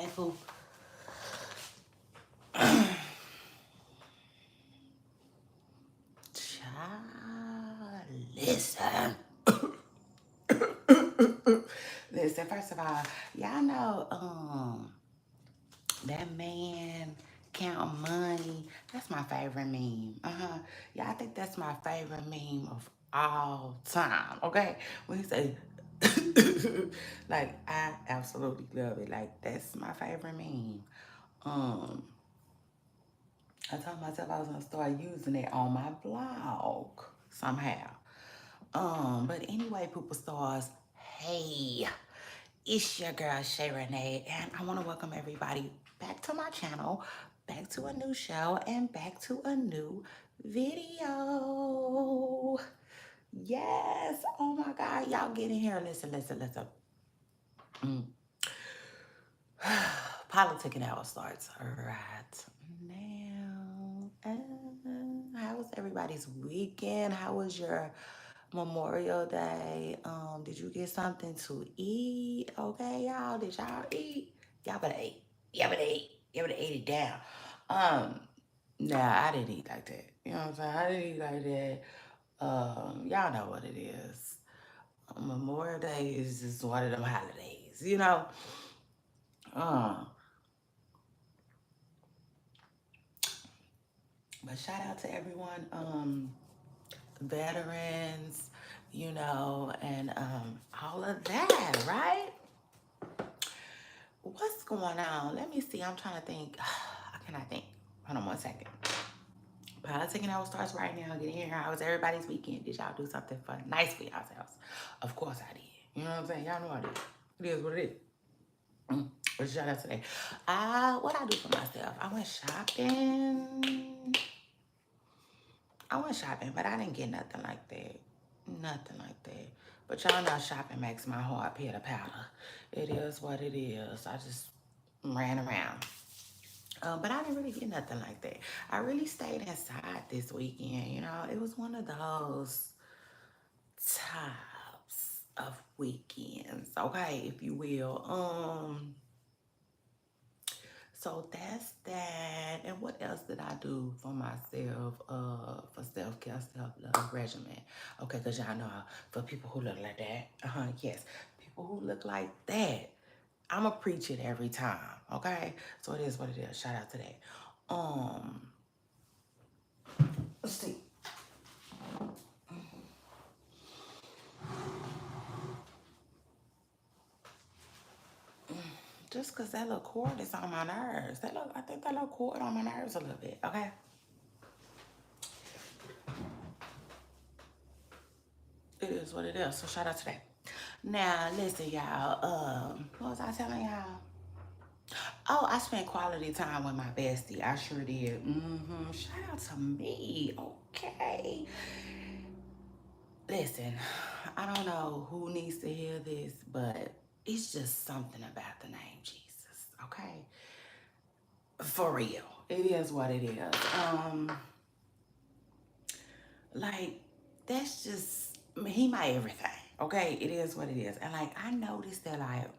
Hey, Pooh. Child, listen. Listen, first of all, y'all know that man count money. That's my favorite meme. Yeah, I think that's my favorite meme of all time. Okay, when he say, like, I absolutely love it. Like, that's my favorite meme. Um, I told myself I was gonna start using it on my blog somehow. But anyway, Pooper Stars, hey, it's your girl Shay Renee, and I want to welcome everybody back to my channel, back to a new show, and back to a new video. Yes, oh my God, y'all get in here. Listen. Mm. Politicking hour starts right now. How was everybody's weekend? How was your Memorial Day? Did you get something to eat? Okay, y'all. Did y'all eat? Y'all better eat. Y'all better eat. Y'all better eat it down. Um, nah, I didn't eat like that. You know what I'm saying? I didn't eat like that. Y'all know what it is. Memorial Day is just one of them holidays, you know. Um, but shout out to everyone, veterans, and all of that, right? What's going on? Let me see. I'm trying to think. How can I think? Hold on one second. Politicking hour starts right now. Get in here. How was everybody's weekend? Did y'all do something fun, nice for yourselves? Of course I did. You know what I'm saying? Y'all know I did. It is what it is. But shout out today. What I do for myself? I went shopping, but I didn't get nothing like that. Nothing like that. But y'all know shopping makes my heart pitter patter. It is what it is. I just ran around. But I didn't really get nothing like that. I really stayed inside this weekend. It was one of those types of weekends, okay, if you will. So that's that. And what else did I do for myself? For self-care, self-love regimen. Okay, because y'all know for people who look like that, yes, people who look like that, I'ma preach it every time. Okay? So it is what it is. Shout out to that. Um, let's see. Just cause that little cord is on my nerves. I think that little cord on my nerves a little bit, okay? It is what it is. So shout out to that. Now, listen, y'all. What was I telling y'all? Oh, I spent quality time with my bestie. I sure did. Shout out to me. Okay. Listen, I don't know who needs to hear this, but it's just something about the name Jesus. Okay. For real. It is what it is. Like, that's just, he my everything. Okay. It is what it is. And like, I noticed that like,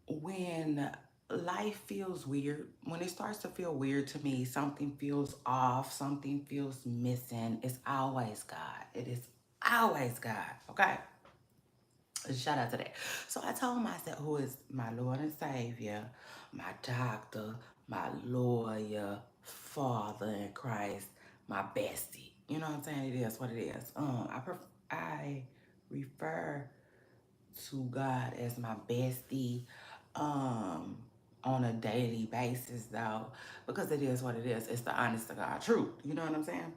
when life feels weird, when it starts to feel weird to me, something feels off, something feels missing, it's always God. It is always God, okay? Shout out to that. So I told myself, who is my Lord and Savior, my doctor, my lawyer, Father in Christ, my bestie. You know what I'm saying? It is what it is. I refer to God as my bestie um on a daily basis though, because it is what it is. It's the honest to God truth. You know what I'm saying?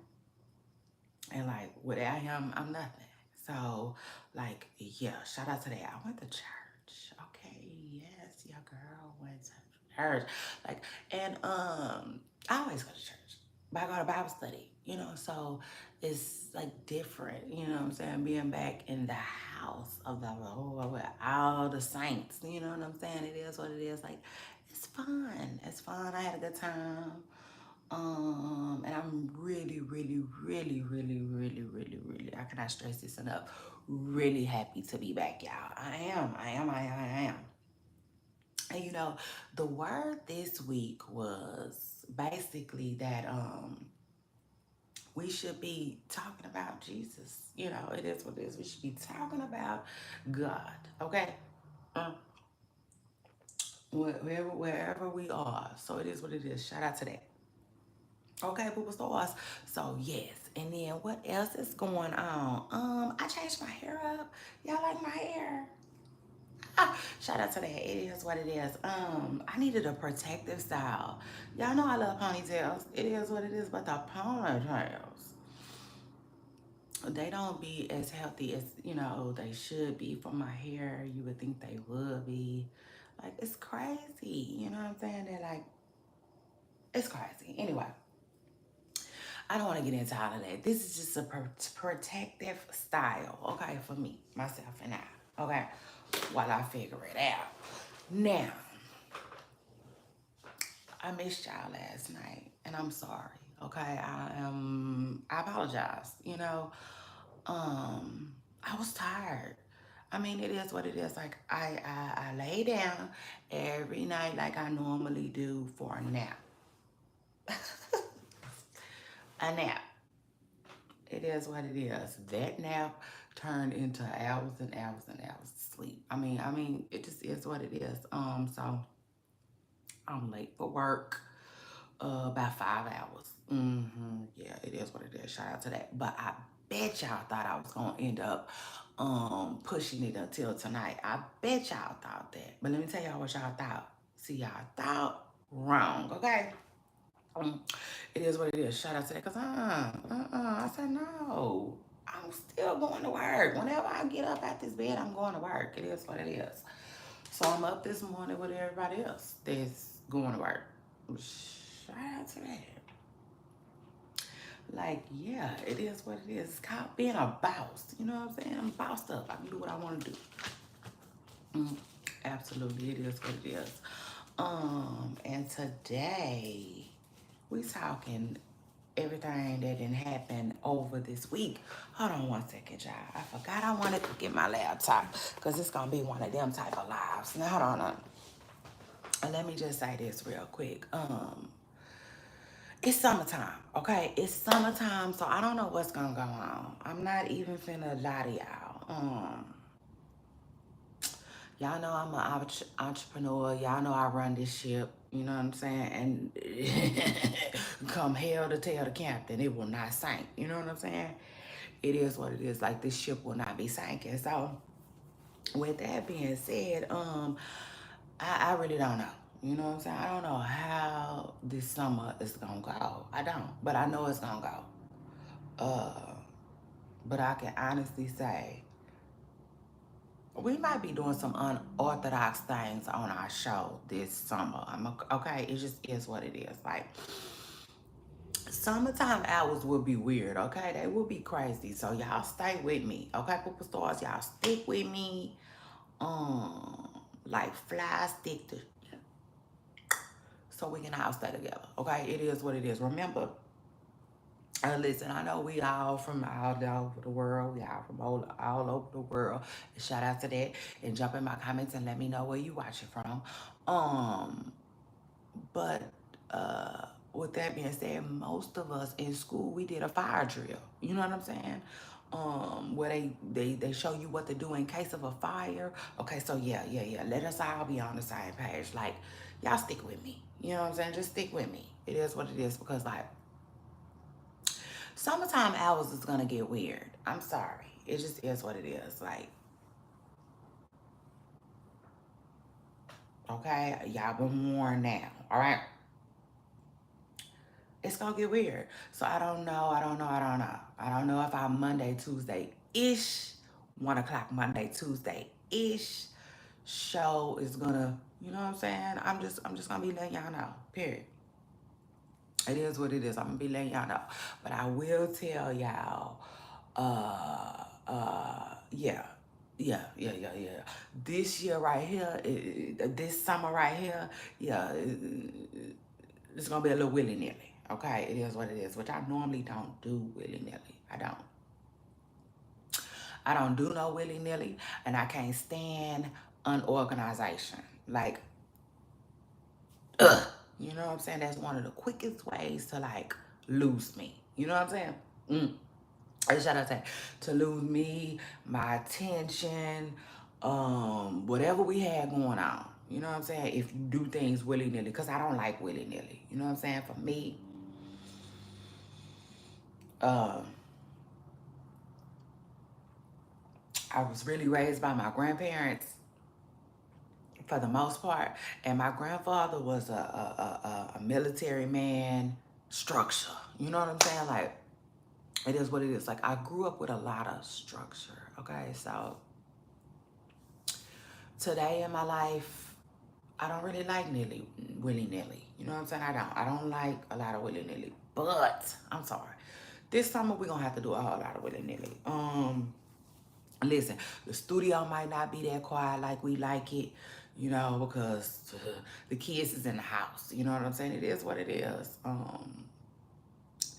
And like without him, I'm nothing. So like yeah, shout out to that. I went to church. Okay, yes, your girl went to church. Like and I always go to church. But I go to Bible study, so it's like different, you know what I'm saying? Being back in the house of the Lord with all the saints, you know what I'm saying? It is what it is. Like, it's fun. It's fun. I had a good time. And I'm really, I cannot stress this enough. Really happy to be back, y'all. I am. And the word this week was basically that we should be talking about Jesus. It is what it is. We should be talking about God. Okay? Uh, wherever we are. So it is what it is. Shout out to that. Okay, Poopa Stars. So yes. And then what else is going on? I changed my hair up. Y'all like my hair? Shout out to that. It is what it is. I needed a protective style. Y'all know I love ponytails. It is what it is, but the ponytails, they don't be as healthy as, they should be for my hair. You would think they would be. Like, it's crazy. You know what I'm saying? They're like, it's crazy. Anyway, I don't want to get into all of that. This is just a protective style, okay, for me, myself, and I, okay, while I figure it out. Now, I missed y'all last night, and I'm sorry. Okay, I apologize. I was tired. I mean, it is what it is. Like I lay down every night like I normally do for a nap. A nap. It is what it is. That nap turned into hours and hours and hours of sleep. I mean, it just is what it is. So I'm late for work. About 5 hours. Yeah, it is what it is. Shout out to that. But I bet y'all thought I was gonna end up pushing it until tonight. I bet y'all thought that. But let me tell y'all what y'all thought. See, y'all thought wrong, okay? Um, it is what it is. Shout out to that. Cause I said no. I'm still going to work. Whenever I get up at this bed, I'm going to work. It is what it is. So I'm up this morning with everybody else that's going to work. Shout out to that. Like, yeah, it is what it is. It's called being a boss. You know what I'm saying? I'm bossed up. I can do what I want to do. Mm, absolutely, it is what it is. And today we talking everything that didn't happen over this week. Hold on one second, y'all. I forgot I wanted to get my laptop because it's gonna be one of them type of lives. Now hold on. Let me just say this real quick. It's summertime, okay? It's summertime, so I don't know what's gonna go on. I'm not even finna lie to y'all. Y'all know I'm an entrepreneur. Y'all know I run this ship. You know what I'm saying? And come hell to tell the captain, it will not sink. You know what I'm saying? It is what it is. Like, this ship will not be sinking. So, with that being said, I really don't know. You know what I'm saying? I don't know how this summer is gonna go. I don't, but I know it's gonna go. But I can honestly say we might be doing some unorthodox things on our show this summer. Okay. It just is what it is. Like, summertime hours will be weird. Okay, they will be crazy. So y'all stay with me. Okay, Poopa Stars, y'all stick with me. Like fly stick to, so we can all stay together. Okay, it is what it is. Remember, listen, I know we all from all over the world. We all from all over the world. Shout out to that. And jump in my comments and let me know where you watching from. Um, but with that being said, most of us in school, we did a fire drill. You know what I'm saying? Where they show you what to do in case of a fire. Okay, so yeah. Let us all be on the same page. Like, y'all stick with me. You know what I'm saying? Just stick with me. It is what it is, because like, summertime hours is gonna get weird. I'm sorry. It just is what it is. Like, okay, y'all been warned now. All right. It's gonna get weird. So I don't know. I don't know if our Monday, Tuesday-ish, 1 o'clock Monday, Tuesday-ish show is gonna, you know what I'm saying? I'm just gonna be letting y'all know. Period. It is what it is. I'm gonna be letting y'all know. But I will tell y'all, yeah. Yeah. This year right here, this summer right here, yeah, it's gonna be a little willy-nilly. Okay, it is what it is, which I normally don't do willy-nilly. I don't do no willy-nilly, and I can't stand unorganization. Like, Ugh. You know what I'm saying? That's one of the quickest ways to like lose me. You know what I'm saying? Mm. Shout out to lose me, my attention, whatever we had going on. You know what I'm saying? If you do things willy nilly, because I don't like willy nilly. You know what I'm saying? For me, uh, I was really raised by my grandparents for the most part, and my grandfather was a military man structure. You know what I'm saying? Like, it is what it is. Like, I grew up with a lot of structure. Okay, so today in my life, I don't really like willy nilly. You know what I'm saying? I don't like a lot of willy nilly. But I'm sorry. This summer we're gonna have to do a whole lot of willy nilly. Listen, the studio might not be that quiet like we like it, you know, because the kids is in the house. You know what I'm saying? It is what it is.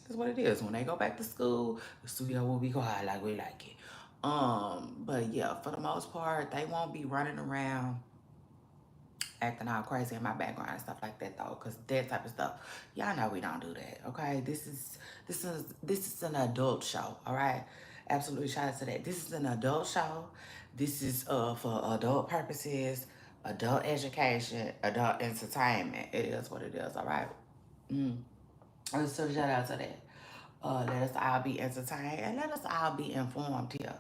It's what it is. When they go back to school, the studio will be quiet like we like it. But yeah, for the most part, they won't be running around acting all crazy in my background and stuff like that though, because that type of stuff, y'all know we don't do that. Okay, this is an adult show. All right, absolutely, shout out to that. This is an adult show. This is for adult purposes, adult education, adult entertainment. It is what it is. All right. Mm. So shout out to that. Let us all be entertained and let us all be informed here.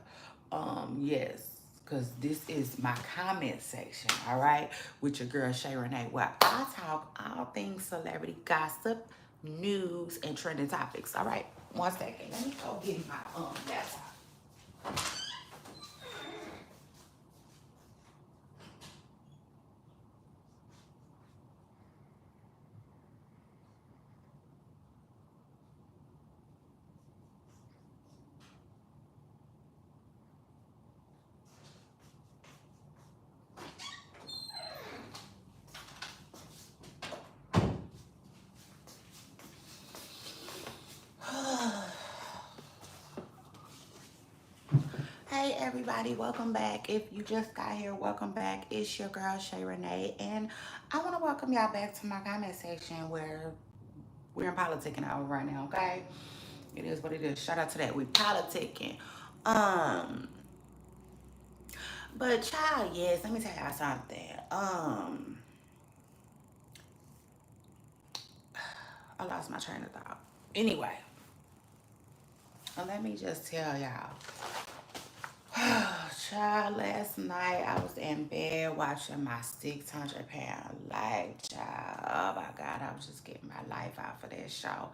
Yes, because this is my comment section, all right, with your girl Shay Renee, where I talk all things celebrity gossip, news, and trending topics. All right, 1 second. Let me go get my laptop. Hey everybody, welcome back. If you just got here, welcome back. It's your girl Shay Renee, and I want to welcome y'all back to my comment section where we're in politicking over right now. Okay, it is what it is. Shout out to that. We politicking. Um, but child, yes. Let me tell y'all something. I lost my train of thought. Anyway, let me just tell y'all. Child, last night I was in bed watching my 600-pound life, child. Oh my God, I was just getting my life out for that show.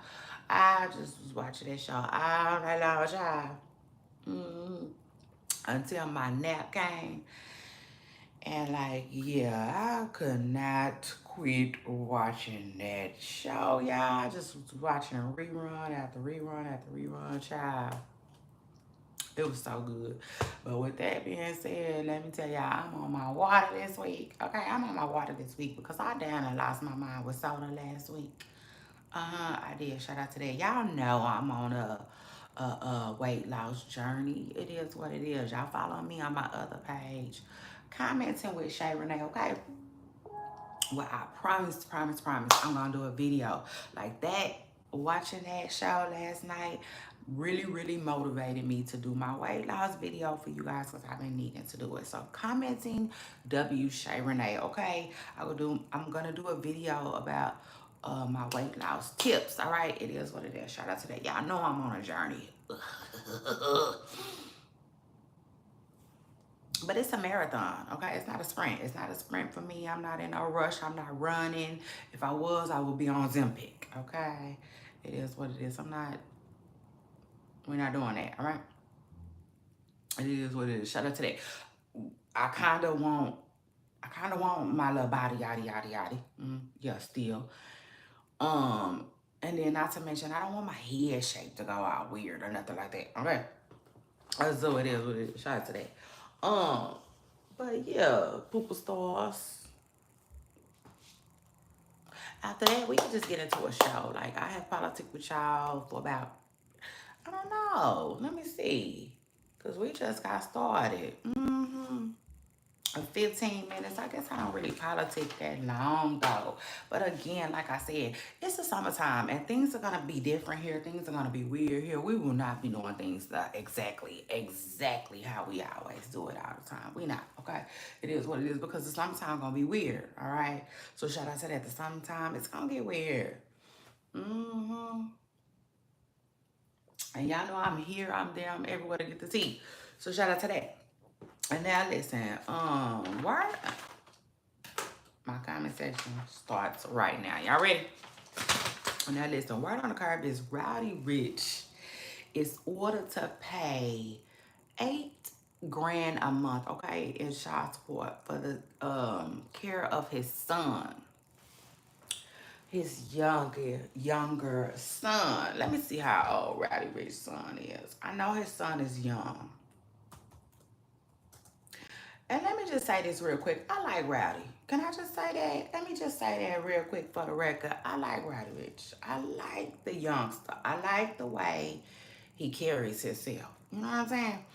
I just was watching that show all night long, child. Mm-hmm. Until my nap came. And like, yeah, I could not quit watching that show, y'all. I just was watching rerun after rerun after rerun, child. It was so good. But with that being said, let me tell y'all, I'm on my water this week. Okay, I'm on my water this week because I down and lost my mind with soda last week. I did. Shout out to that. Y'all know I'm on a weight loss journey. It is what it is. Y'all follow me on my other page. Commenting with Shay Renee, okay? Well, I promise, I'm gonna do a video like that. Watching that show last night really motivated me to do my weight loss video for you guys because I've been needing to do it. So commenting W Shay Renee, okay? I'm gonna do a video about my weight loss tips. All right, it is what it is. Shout out to that. Y'all know I'm on a journey. But it's a marathon, okay? It's not a sprint. It's not a sprint for me. I'm not in no rush. I'm not running. If I was, I would be on Zempic, okay? It is what it is. We're not doing that, all right? It is what it is. Shout out to that. I kind of want my little body, yada. Yeah, still. And then not to mention, I don't want my head shape to go out weird or nothing like that, okay? So it is what it is. Shout out to that. But yeah, Pooper Stars. After that, we can just get into a show. Like, I have politics with y'all for about, I don't know. Let me see. Because we just got started. 15 minutes. I guess I don't really politic that long though. But again, like I said, it's the summertime and things are gonna be different here. Things are gonna be weird here. We will not be doing things that exactly how we always do it all the time. We not, okay? It is what it is because the summertime gonna be weird, all right? So shout out to that. The summertime, it's gonna get weird. Mm-hmm. And y'all know I'm here, I'm there, I'm everywhere to get the tea. So shout out to that. And now listen, why my comment section starts right now. Y'all ready? Now listen, word on the curb is Rowdy Rich is ordered to pay 8 grand a month, okay, in child support for the care of his son. His younger son. Let me see how old Rowdy Rich's son is. I know his son is young. And let me just say this real quick. I like Rowdy. Can I just say that? Let me just say that real quick for the record. I like Rowdy Rich. I like the youngster. I like the way he carries himself. You know what I'm saying?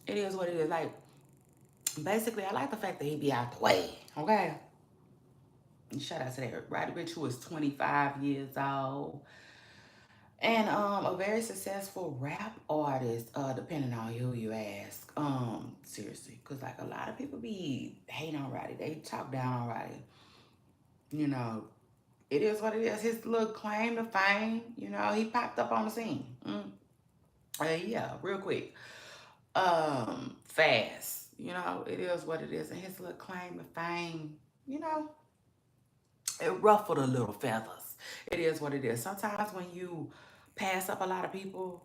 It is what it is. Like, basically, I like the fact that he be out the way. Okay? And shout out to that Rowdy Rich, who is 25 years old. And a very successful rap artist, depending on who you ask. Seriously, cause like a lot of people be hating on Roddy. They talk down on Roddy. You know, it is what it is. His little claim to fame, you know, he popped up on the scene. Yeah, real quick. Fast. You know, it is what it is. And his little claim to fame, you know, it ruffled a little feathers. It is what it is. Sometimes when you pass up a lot of people,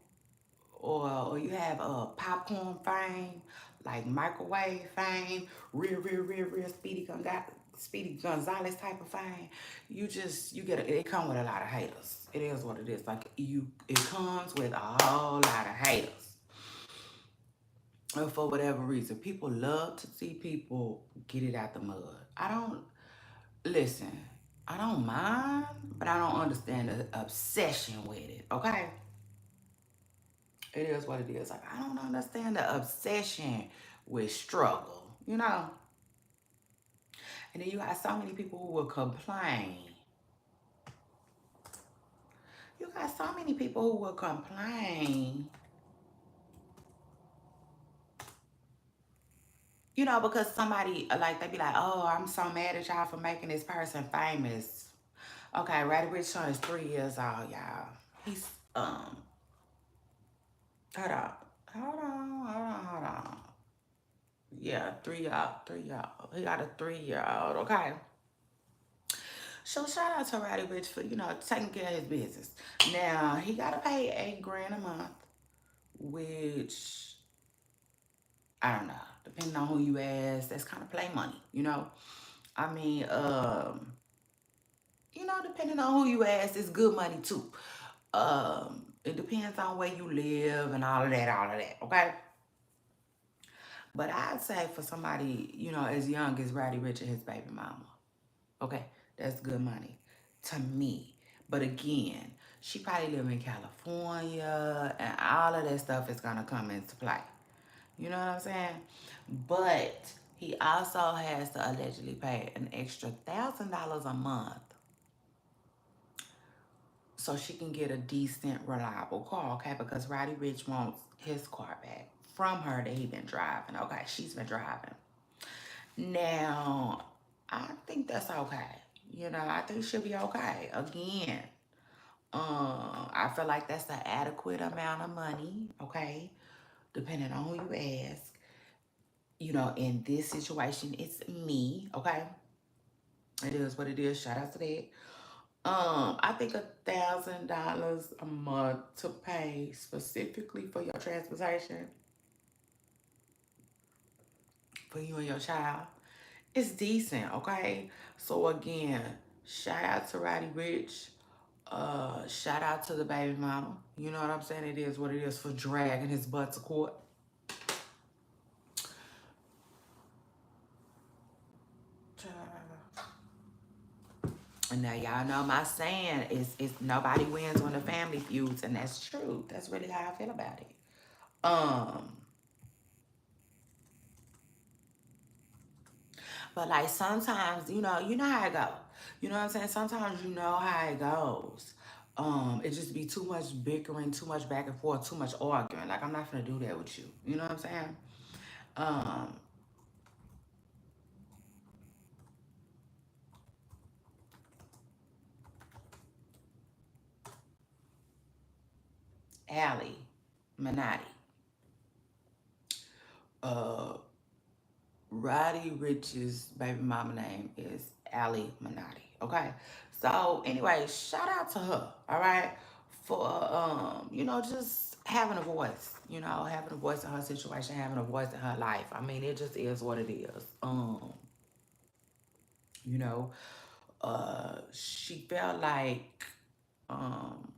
or you have a popcorn fame, like microwave fame, real Speedy Gonzalez type of fame, you get it come with a lot of haters. It is what it is. Like it comes with a whole lot of haters. And for whatever reason, people love to see people get it out the mud. I don't listen. I don't mind, but I don't understand the obsession with it. Okay. It is what it is. Like, I don't understand the obsession with struggle, you know? And then you got so many people who will complain. You got so many people who will complain, you know, because somebody, like, they be like, oh, I'm so mad at y'all for making this person famous. Okay, Roddy Ricch son is 3 years old, y'all. He's, hold on. Hold on. Yeah, 3 year old. He got a 3 year old, okay? So shout out to Roddy Rich for, you know, taking care of his business. Now, he got to pay 8 grand a month, which, I don't know, depending on who you ask, that's kind of play money, you know? I mean, you know, depending on who you ask, it's good money too. It depends on where you live and all of that, okay? But I'd say for somebody, you know, as young as Roddy Rich and his baby mama, okay, that's good money to me. But again, she probably live in California and all of that stuff is gonna come into play. You know what I'm saying? But he also has to allegedly pay an extra $1,000 a month so she can get a decent, reliable car, okay? Because Roddy Rich wants his car back from her that he been driving. Okay, she's been driving. Now, I think that's okay. You know, I think she'll be okay. Again, I feel like that's an adequate amount of money, okay? Depending on who you ask. You know, in this situation, it's me, okay? It is what it is. Shout out to that. I think $1,000 a month to pay specifically for your transportation for you and your child is decent, okay? So again, shout out to Roddy Rich. Shout out to the baby mama. You know what I'm saying? It is what it is for dragging his butt to court. And now y'all know my saying is nobody wins when the family feuds, and that's true. That's really how I feel about it. But like sometimes, you know how it go. You know what I'm saying? Sometimes you know how it goes. It just be too much bickering, too much back and forth, too much arguing. Like I'm not gonna do that with you. You know what I'm saying? Um, Allie Minotti. Uh, Roddy Rich's baby mama name is Allie Minotti. Okay. So anyway, shout out to her, all right, for just having a voice, having a voice in her situation, having a voice in her life. I mean, it just is what it is. You know, she felt like um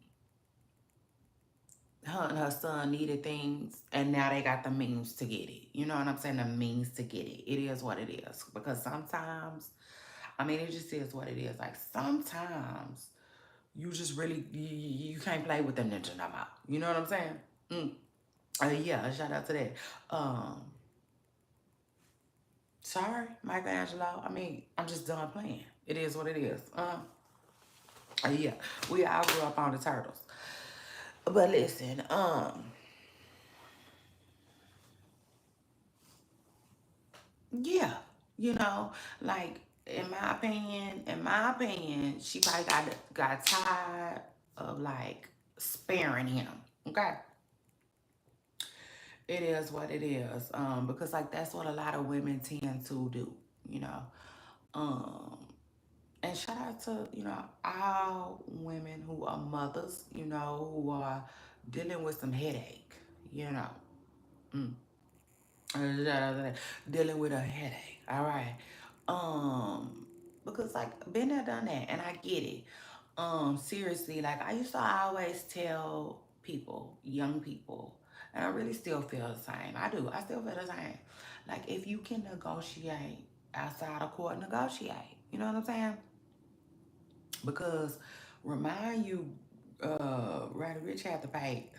her and her son needed things and now they got the means to get it. You know what I'm saying? The means to get it. It is what it is. Because sometimes, I mean, it just is what it is. Like sometimes you just really, you can't play with the ninja no more. You know what I'm saying? Mm. Yeah, shout out to that. Um, Sorry, Michelangelo. I mean, I'm just done playing. It is what it is. Yeah, we all grew up on the turtles. But listen, yeah, you know, like in my opinion, she probably got tired of like sparing him. Okay, it is what it is. Because like that's what a lot of women tend to do. You know, um, and shout out to all women who are mothers. Who are dealing with some headache. You know. Mm. Dealing with a headache. All right. Because like been there, done that, and I get it. Seriously, like I used to always tell people, young people, and I really still feel the same. I do. I still feel the same. Like if you can negotiate outside of court, negotiate. You know what I'm saying? Because remind you, Rather Rich had to pay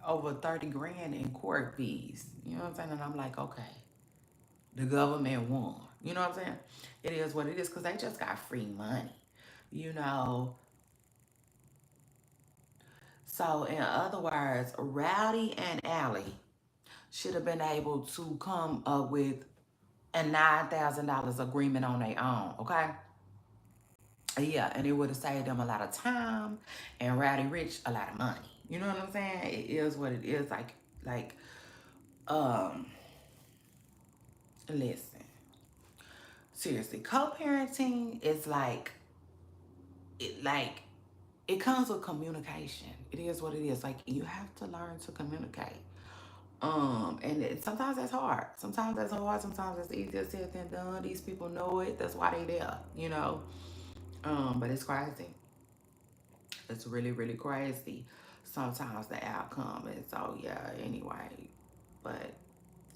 over 30 grand in court fees. You know what I'm saying? And I'm like, okay, the government won. You know what I'm saying? It is what it is because they just got free money. You know. So in other words, Rowdy and Allie should have been able to come up with a $9,000 agreement on their own. Okay. Yeah, and it would have saved them a lot of time and Rowdy Rich a lot of money. You know what I'm saying? It is what it is. Like, um, listen, seriously, co-parenting is like it comes with communication. It is what it is. Like you have to learn to communicate. Sometimes that's hard. Sometimes that's hard. Sometimes it's easier said than done. These people know it. That's why they there. But it's crazy. It's really, really crazy. Sometimes the outcome. And so yeah. Anyway, but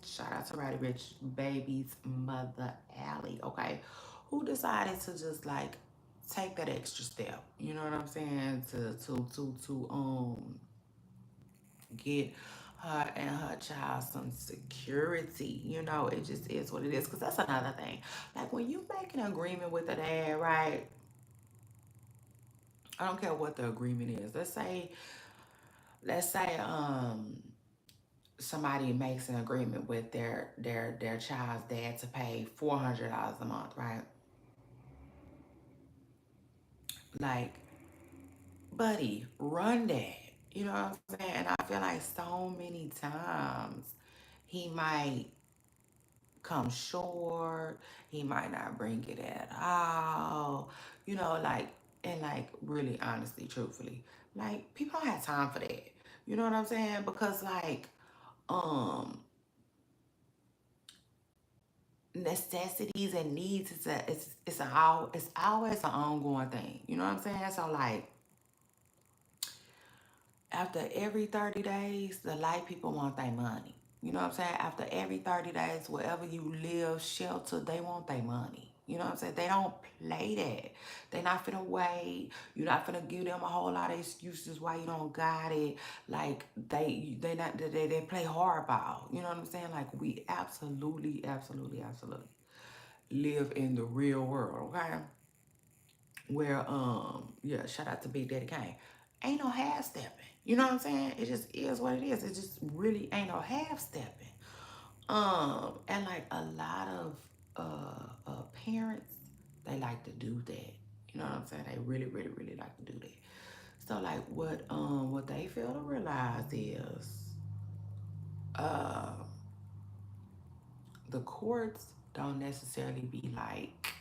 shout out to Roddy Rich Baby's mother, Allie. Okay, who decided to just like take that extra step? You know what I'm saying? To get her and her child some security. It just is what it is. Cause that's another thing. Like when you make an agreement with the dad, right? I don't care what the agreement is. Let's say somebody makes an agreement with their child's dad to pay $400 a month, right? Like, buddy, run that. You know what I'm saying? And I feel like so many times he might come short. He might not bring it at all. And like really honestly, truthfully, like people don't have time for that. You know what I'm saying? Because like, um, necessities and needs it's always an ongoing thing. You know what I'm saying? So like after every 30 days, the light people want their money. You know what I'm saying? After every 30 days, wherever you live, shelter, they want their money. You know what I'm saying? They don't play that. They not finna wait. You're not finna give them a whole lot of excuses why you don't got it. Like they play hardball. You know what I'm saying? Like we absolutely, absolutely, absolutely. live in the real world, okay? Where yeah, shout out to Big Daddy Kane. Ain't no half stepping. You know what I'm saying? It just is what it is. It just really ain't no half stepping. And like a lot of parents, they like to do that. You know what I'm saying? They really, really, really like to do that. So like what they fail to realize is uh the courts don't necessarily be like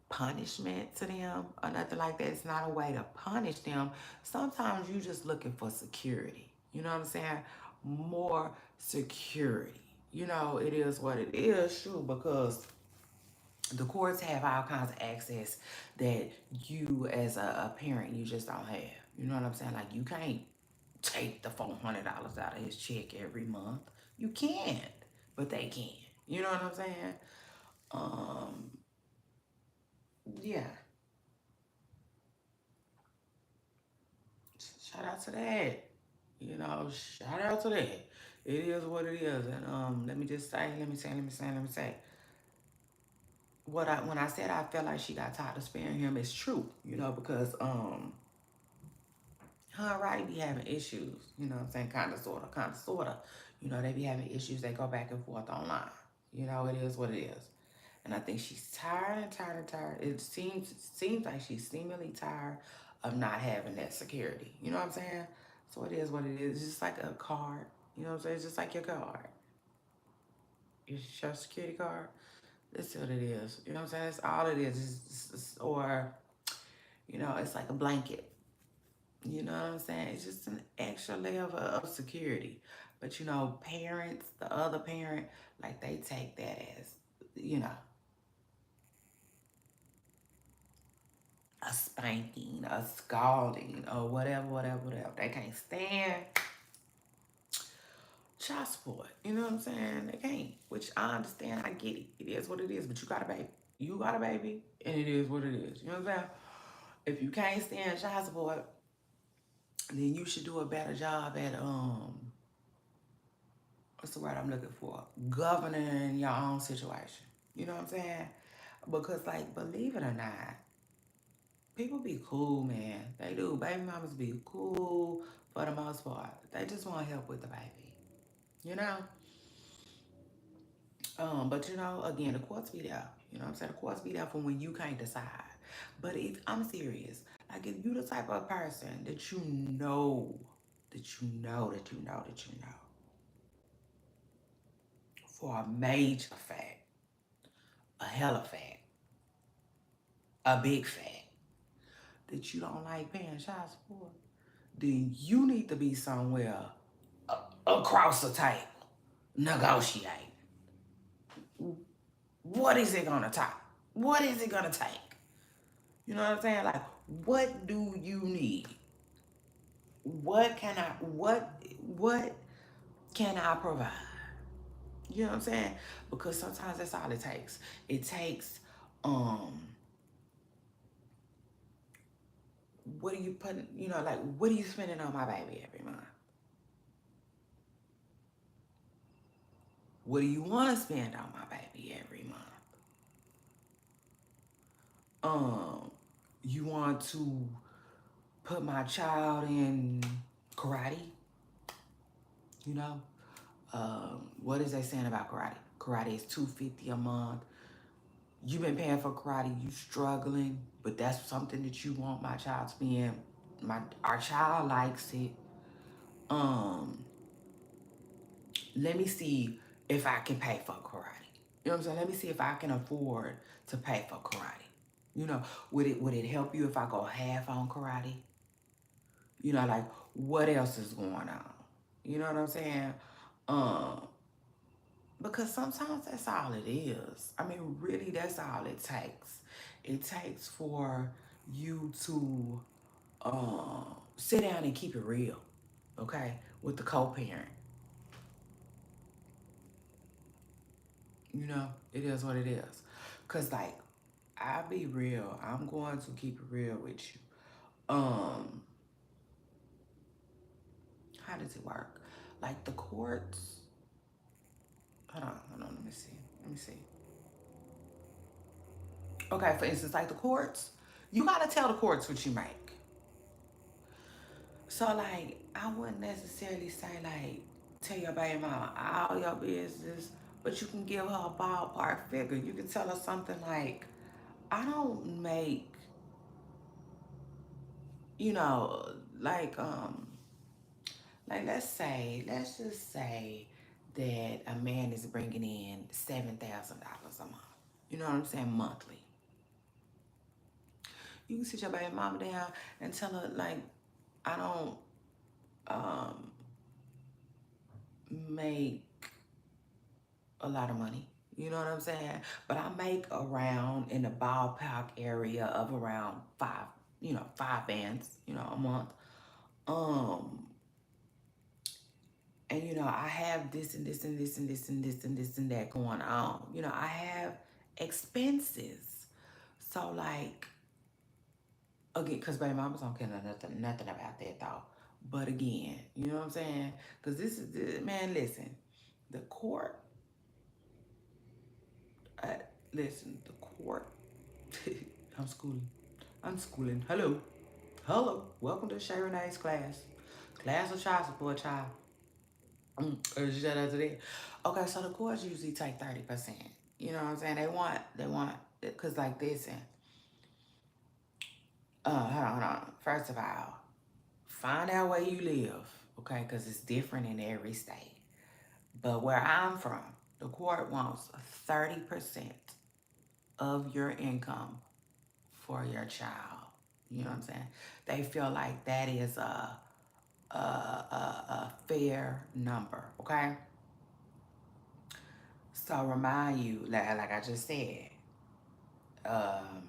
punishment to them or nothing like that. It's not a way to punish them. Sometimes you just looking for security. You know what I'm saying? More security. You know, it is what it is, sure, because the courts have all kinds of access that you as a parent you just don't have. You know what I'm saying? Like you can't take the $400 out of his check every month. You can't, but they can. You know what I'm saying? Um, yeah. Shout out to that. You know, shout out to that. It is what it is. And let me say. What I when I said I felt like she got tired of sparing him, it's true. You know, because her and Roddy be having issues. You know what I'm saying? Kind of sorta. You know, they be having issues. They go back and forth online. You know, it is what it is. And I think she's tired and tired and tired. It seems like she's seemingly tired of not having that security. You know what I'm saying? So it is what it is. It's just like a card. You know what I'm saying? It's just like your card. Your social security card. That's what it is. You know what I'm saying? That's all it is. Or, you know, it's like a blanket. You know what I'm saying? It's just an extra layer of security. But, you know, parents, the other parent, like they take that as, you know, a spanking, a scalding, or whatever, whatever, whatever. They can't stand child support. You know what I'm saying? They can't. Which I understand. I get it. It is what it is. But you got a baby. You got a baby, and it is what it is. You know what I'm saying? If you can't stand child support, then you should do a better job at what's the word I'm looking for? Governing your own situation. You know what I'm saying? Because like, believe it or not, people be cool, man. They do. Baby mamas be cool for the most part. They just want help with the baby. You know? But you know, again, the courts be there. You know what I'm saying? The courts be there for when you can't decide. But if I'm serious, like if you the type of person that you know, for a major fact, a hella fact, a big fact, that you don't like paying child support, then you need to be somewhere across the table, negotiate. What is it gonna take? What is it gonna take? You know what I'm saying? Like, what do you need? What can I provide? You know what I'm saying? Because sometimes that's all it takes. It takes um what are you putting, you know, like what are you spending on my baby every month? What do you want to spend on my baby every month? Um, you want to put my child in karate? You know, what is they saying about karate? Karate is $250 a month. You've been paying for karate. You struggling, but that's something that you want my child to be in. Our child likes it. Um, let me see if I can pay for karate. You know what I'm saying? Let me see if I can afford to pay for karate. You know, would it help you if I go half on karate? You know, like what else is going on? You know what I'm saying? Um, because sometimes that's all it is. I mean, really, that's all it takes. It takes for you to sit down and keep it real, okay, with the co-parent. You know, it is what it is. Cause like, I'll be real. I'm going to keep it real with you. Um, how does it work? Like the courts. Hold on. Let me see. Okay, for instance, like the courts, you gotta tell the courts what you make. So like, I wouldn't necessarily say like, tell your baby mama all your business, but you can give her a ballpark figure. You can tell her something like, I don't make, you know, like let's just say that a man is bringing in $7,000 a month. You know what I'm saying? Monthly. You can sit your baby mama down and tell her like, I don't um make a lot of money. You know what I'm saying? But I make around in the ballpark area of around five, 5 bands, a month. Um, and I have this and this and this and this and this and this and that going on. I have expenses. So like again, cause baby mamas don't care nothing about that though. But again, you know what I'm saying? Cause man, listen, the court, uh, listen, the court. I'm schooling. I'm schooling. Hello. Hello. Welcome to Shay Renee's class. Class of child support, child. Or shout out to that. Okay, so the courts usually take 30%. You know what I'm saying? They want, because like this, and, hold on. First of all, find out where you live, okay? Because it's different in every state. But where I'm from, the court wants 30% of your income for your child. You know what I'm saying? They feel like that is a fair number, okay? So remind you, like I just said, um,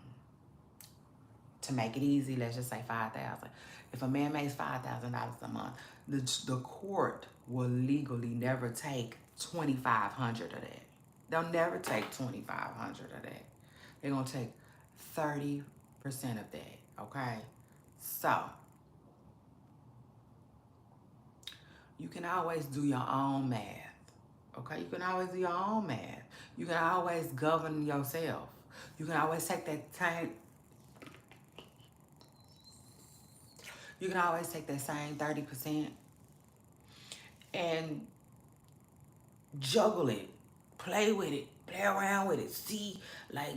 to make it easy, let's just say 5,000. If a man makes $5,000 a month, the court will legally never take 2,500 of that. They'll never take 2,500 of that. They're gonna take 30% of that. Okay, so you can always do your own math. Okay, you can always do your own math. You can always govern yourself. You can always take that time. You can always take that same 30% and juggle it, play with it, play around with it. See, like,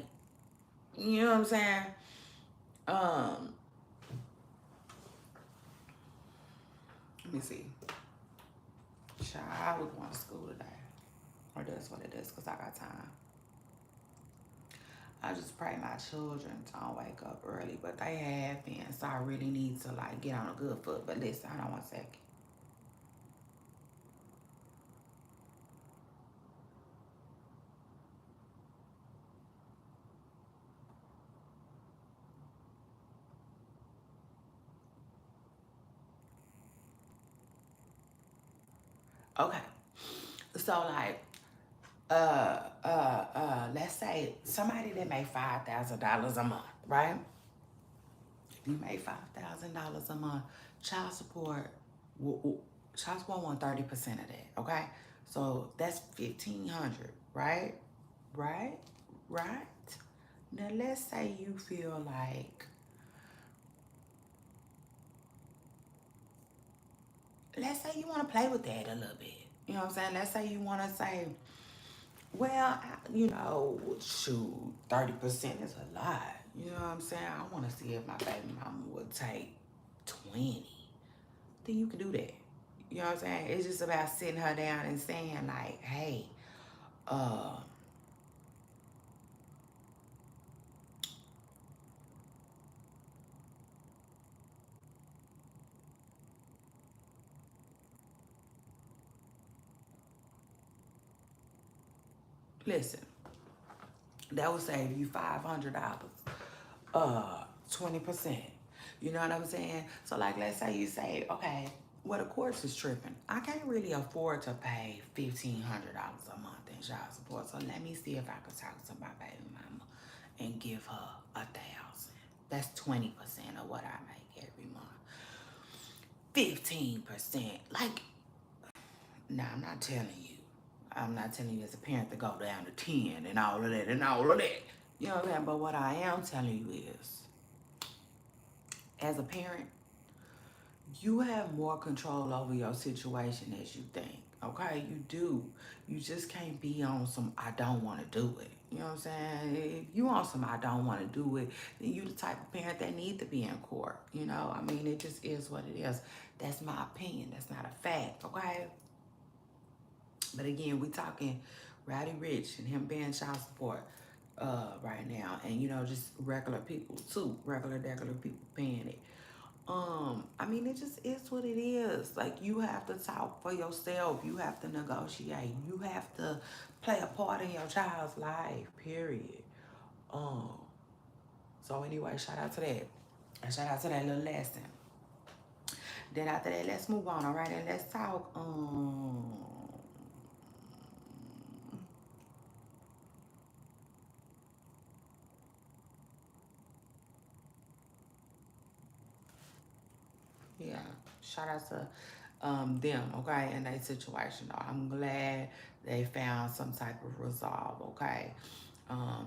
you know what I'm saying? Um, Let me see. Child, I was going to school today, or that's what it is, cause I got time. I just pray my children don't wake up early, but they have been, so I really need to like get on a good foot. But listen, hold on one second. Okay, so like, let's say somebody that make $5,000 a month, right? If you make $5,000 a month, child support, child support want 30% of that. Okay, so that's 1,500, right? Right, right. Now let's say you feel like, let's say you want to play with that a little bit. You know what I'm saying? Let's say you want to say, well, shoot, 30% is a lot. You know what I'm saying? I want to see if my baby mama would take 20. Then you can do that. You know what I'm saying? It's just about sitting her down and saying like, hey, uh, listen, that would save you $500. 20%. You know what I'm saying? So like, let's say you say, okay, well, the course is tripping. I can't really afford to pay $1,500 a month in child support. So let me see if I can talk to my baby mama and give her 1,000. That's 20% of what I make every month. 15%. Like, nah, I'm not telling you. I'm not telling you as a parent to go down to 10 and all of that and all of that. You know what I'm saying? But what I am telling you is, as a parent, you have more control over your situation as you think. Okay, you do. You just can't be on some I don't want to do it. You know what I'm saying? If you on some I don't want to do it, then you the type of parent that need to be in court. You know, I mean, it just is what it is. That's my opinion. That's not a fact. Okay. But again, we talking Rowdy Rich and him paying child support right now, and you know, just regular people too, regular people paying it. I mean, it just is what it is. Like, you have to talk for yourself. You have to negotiate. You have to play a part in your child's life. Period. Um. So anyway, shout out to that. And shout out to that little lesson. Then after that, let's move on. All right, and let's talk. Yeah. Shout out to them, okay, in that situation. Though. I'm glad they found some type of resolve, okay.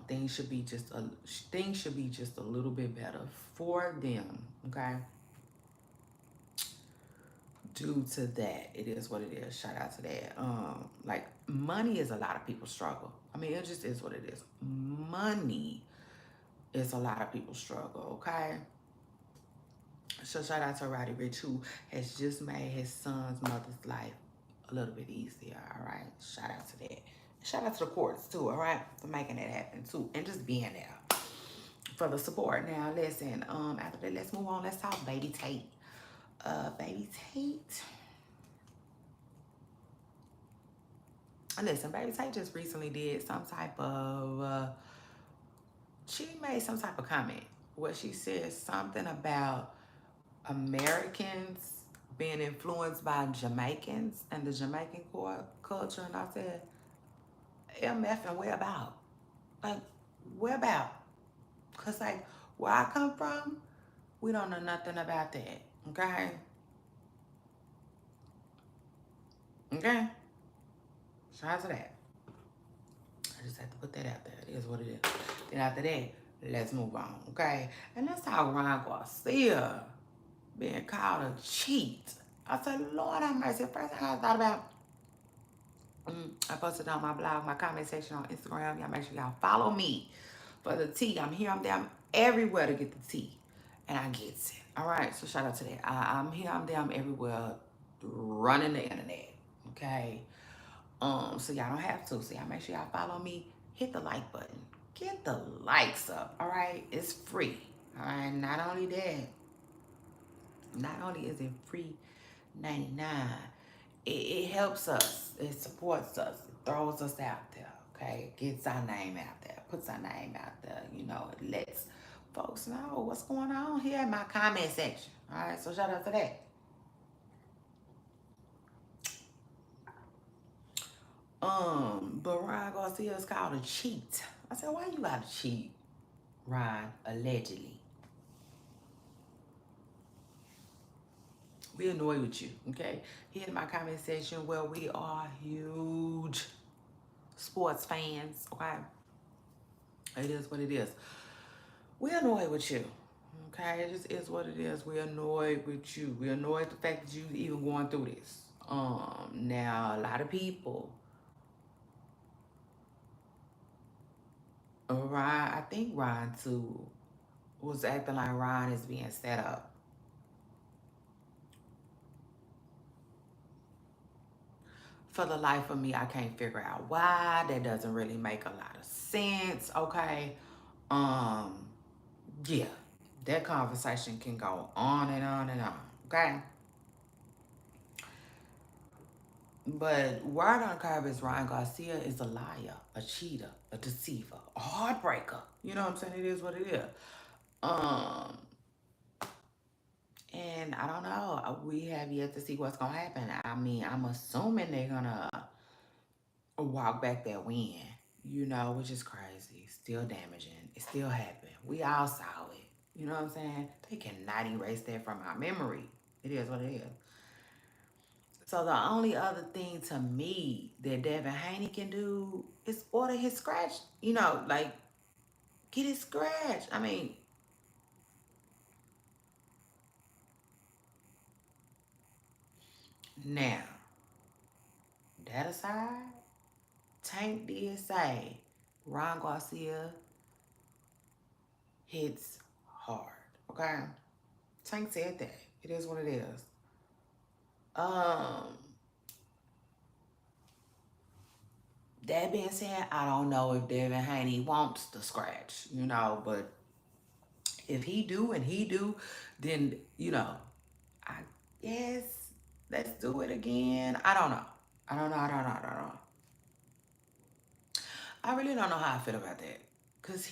Things should be just a little bit better for them, okay. Due to that, it is what it is. Shout out to that. Like, money is a lot of people's struggle. I mean, it just is what it is. Money is a lot of people's struggle, okay. So shout out to Roddy Rich, who has just made his son's mother's life a little bit easier. All right. Shout out to that. Shout out to the courts too. All right, for making that happen too, and just being there for the support. Now, listen. After that, let's move on. Let's talk Baby Tate. Baby Tate. Listen, Baby Tate just recently did some type of. She made some type of comment where she said something about Americans being influenced by Jamaicans and the Jamaican culture. And I said, MF and where about? Like, where about? Because, like, where I come from, we don't know nothing about that. Okay? Okay? Shout out to that. I just have to put that out there. It is what it is. Then after that, let's move on. Okay? And let's talk Ryan Garcia being called a cheat. I said, Lord have mercy. First thing I thought about, I posted on my blog, my comment section on Instagram. Y'all make sure y'all follow me for the tea. I'm here, I'm there, I'm everywhere to get the tea. And I get it. All right, so shout out to that. I'm here, I'm there, I'm everywhere running the internet. Okay. So y'all don't have to. So y'all make sure y'all follow me. Hit the like button. Get the likes up. All right. It's free. All right. Not only that, not only is it free 99, it helps us. It supports us. It throws us out there. Okay. It gets our name out there. Puts our name out there. You know, it lets folks know what's going on here in my comment section. All right. So shout out to that. But Ryan Garcia is called a cheat. I said, why you gotta cheat, Ryan? Allegedly. We annoyed with you, okay? Here in my comment section where we are huge sports fans, okay? It is what it is. We annoyed with you. Okay, it just is what it is. We're annoyed with you. We're annoyed at the fact that you even going through this. Now a lot of people, Ryan, I think Ryan too, was acting like Ryan is being set up. For the life of me, I can't figure out why. That doesn't really make a lot of sense. Okay. Um, yeah. That conversation can go on and on and on. Okay. But word on the curb is Ryan Garcia is a liar, a cheater, a deceiver, a heartbreaker. You know what I'm saying? It is what it is. Um, and I don't know. We have yet to see what's gonna happen. I mean, I'm assuming they're gonna walk back that win, you know, which is crazy. Still damaging. It still happened. We all saw it. You know what I'm saying? They cannot erase that from our memory. It is what it is. So the only other thing to me that Devin Haney can do is order his scratch, you know, like Get it scratched. I mean, now, that aside, Tank did say Ron Garcia hits hard. Okay? Tank said that. It is what it is. Um, that being said, I don't know if Devin Haney wants the scratch, but if he do and he do, then I guess let's do it again. I don't know. I don't know. I don't know. I don't know. I really don't know how I feel about that. Cause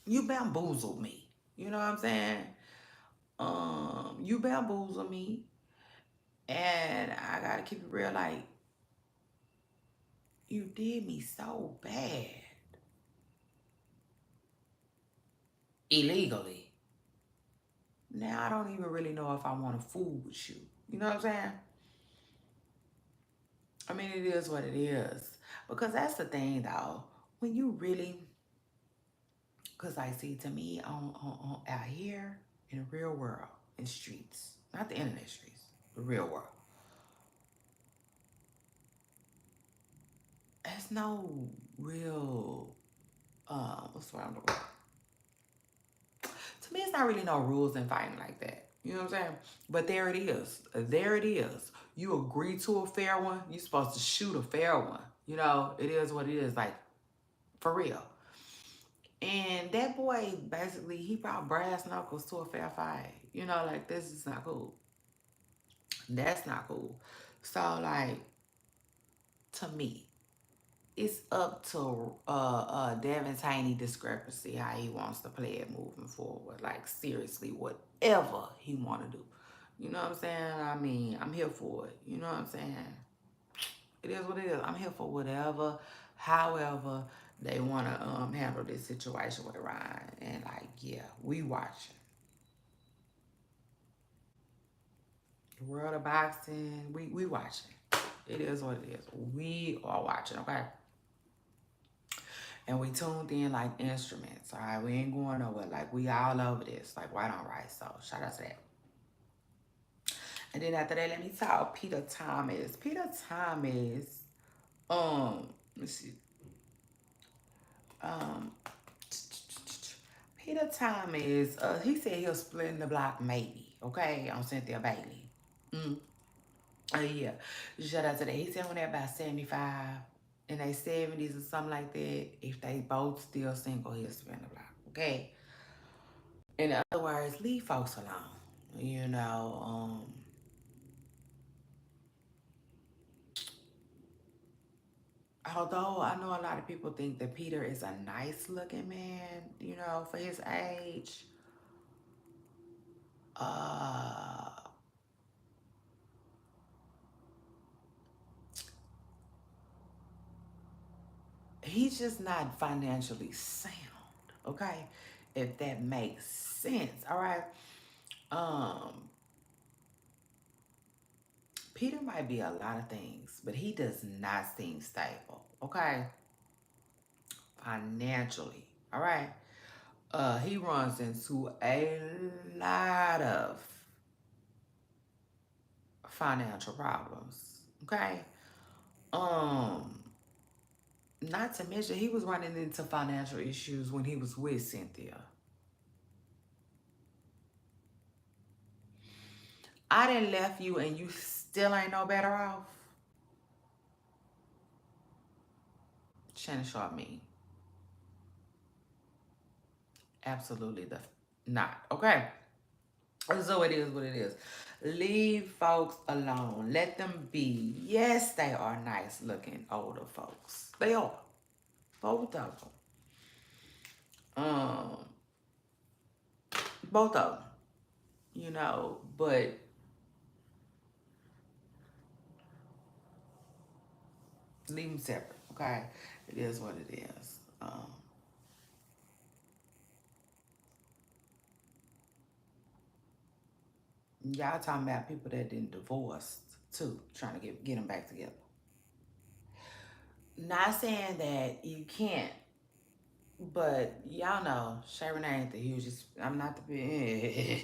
you bamboozled me. You know what I'm saying? You bamboozled me, and I gotta keep it real. Like you did me so bad illegally. Now I don't even really know if I want to fool with you. You know what I'm saying? I mean, it is what it is. Because that's the thing, though. When you really, because I see to me on out here in the real world, in streets, not the internet streets, the real world, there's no real, what's the word I'm looking for? To me, it's not really no rules in fighting like that. You know what I'm saying? But there it is. There it is. You agree to a fair one. You're supposed to shoot a fair one. It is what it is. Like, for real. And that boy, basically, he brought brass knuckles to a fair fight. Like, this is not cool. That's not cool. So, like, to me, it's up to Devin Tiny discrepancy how he wants to play it moving forward. Like seriously, whatever he want to do. You know what I'm saying? I mean, I'm here for it. You know what I'm saying? It is what it is. I'm here for whatever, however they want to handle this situation with Ryan. And like, yeah, we watching. The world of boxing, we watching. It is what it is. We are watching, okay? And we tuned in like instruments, all right? We ain't going nowhere. Like, we all over this, like white on rice. So, shout out to that. And then after that, let me talk Peter Thomas. Peter Thomas, let's see. Um, Peter Thomas, he said he'll split in the block maybe, okay, on Cynthia Bailey. Mm. Yeah. Shout out to that. He said when they're about 75 in their 70s or something like that, if they both still single, he'll spin the block. Okay. In other words, leave folks alone. You know, although I know a lot of people think that Peter is a nice looking man, for his age. Uh, he's just not financially sound, okay? If that makes sense, all right? Um, Peter might be a lot of things, but he does not seem stable, okay? Financially, all right? He runs into a lot of financial problems, okay? Um, Not to mention he was running into financial issues when he was with Cynthia. I didn't left you and you still ain't no better off. Shannon Sharp me. Absolutely not. Okay. So it is what it is. Leave folks alone. Let them be. Yes, they are nice looking older folks. They are. Both of them. Um, both of them. But leave them separate. Okay. It is what it is. Y'all talking about people that didn't divorce too, trying to get them back together. Not saying that you can't, but y'all know Shay Renee ain't the hugest. I'm not the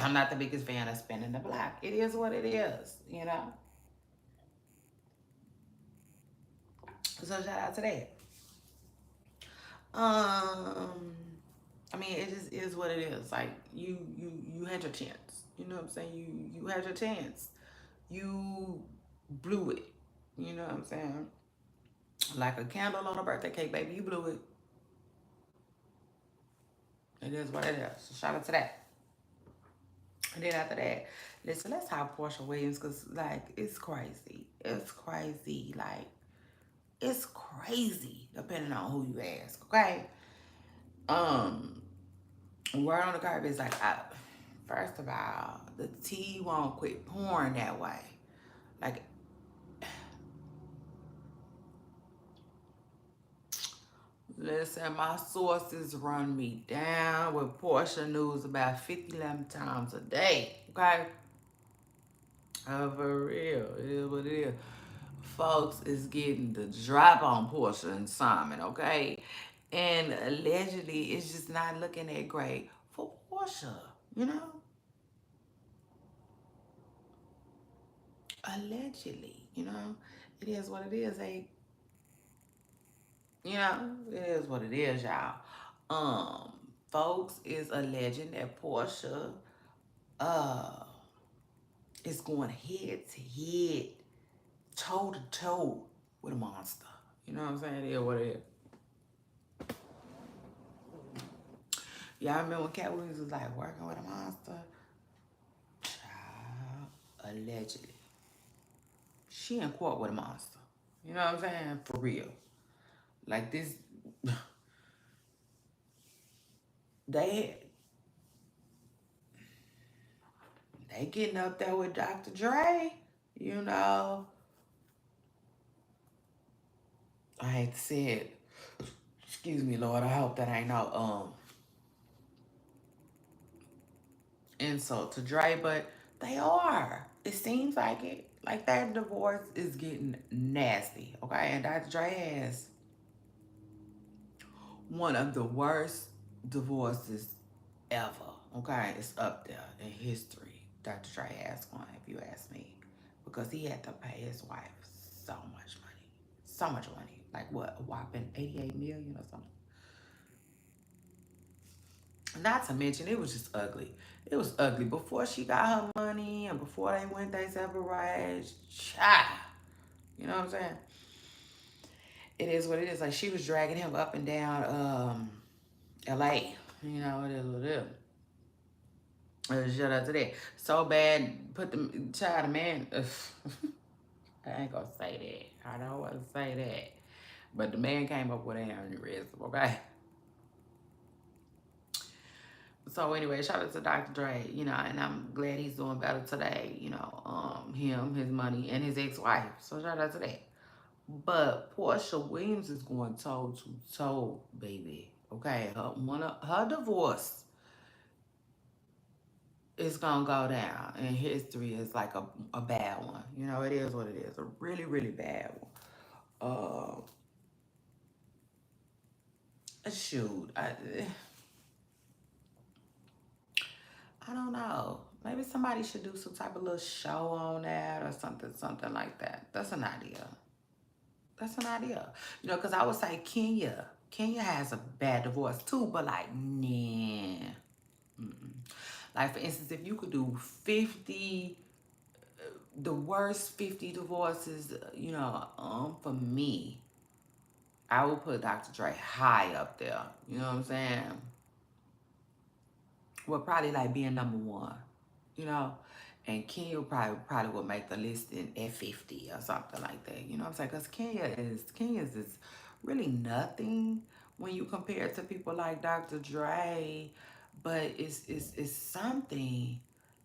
I'm not the biggest fan of spinning the block. It is what it is, you know. So shout out to that. Um, I mean, it just is what it is. Like you had your chance. You know what I'm saying? You had your chance. You blew it. You know what I'm saying? Like a candle on a birthday cake, baby. You blew it. It is what it is. So shout out to that. And then after that, listen, let's talk Portia Williams because, like, it's crazy. It's crazy. Like, it's crazy depending on who you ask, okay? Um, Word on the curb is like, first of all, the tea won't quit pouring that way. Like, listen, my sources run me down with Portia news about 50 times a day, okay? For real, it is what it is. Folks is getting the drop on Portia and Simon, okay? And allegedly, it's just not looking that great for Portia, you know? Allegedly, you know? It is what it is. You know, it is what it is, y'all. Um, Folks is alleging that Portia uh is going head to head, toe to toe with a monster. You know what I'm saying? It is what it is. Y'all remember when Cat Williams was like working with a monster? Child, allegedly. She in court with a monster. You know what I'm saying? For real. Like this, they they getting up there with Dr. Dre. You know, I hate to say it. Excuse me, Lord. I hope that ain't no insult to Dre, but they are. It seems like it. Like that divorce is getting nasty. Okay, and Dr. Dre has one of the worst divorces ever. Okay, it's up there in history. Dr. Dre has one, if you ask me, because he had to pay his wife so much money, so much money. Like what, a whopping 88 million or something. Not to mention, it was just ugly. It was ugly before she got her money and before they went their separate ways. Cha, you know what I'm saying? It is what it is. Like she was dragging him up and down L.A. You know, it is what it is. Shout out to that. So bad, put the child, the man. I ain't gonna say that. I don't want to say that. But the man came up with an aneurysm, okay? So anyway, shout out to Dr. Dre, you know, and I'm glad he's doing better today, you know, him, his money, and his ex-wife. So shout out to that. But Portia Williams is going toe to toe, baby. Okay, her divorce is gonna go down in history as like a bad one. You know, it is what it is. A really, really bad one. Shoot, I don't know. Maybe somebody should do some type of little show on that or something, something like that. That's an idea. That's an idea. You know, because I would say Kenya. Kenya has a bad divorce too, but like, nah. Mm-mm. Like, for instance, if you could do 50, the worst 50 divorces, you know, for me, I would put Dr. Dre high up there. You know what I'm saying? Well, probably like being number one, you know, and Kenya probably would make the list at 50 or something like that. You know what I'm saying? Because Kenya's is really nothing when you compare it to people like Dr. Dre, but it's something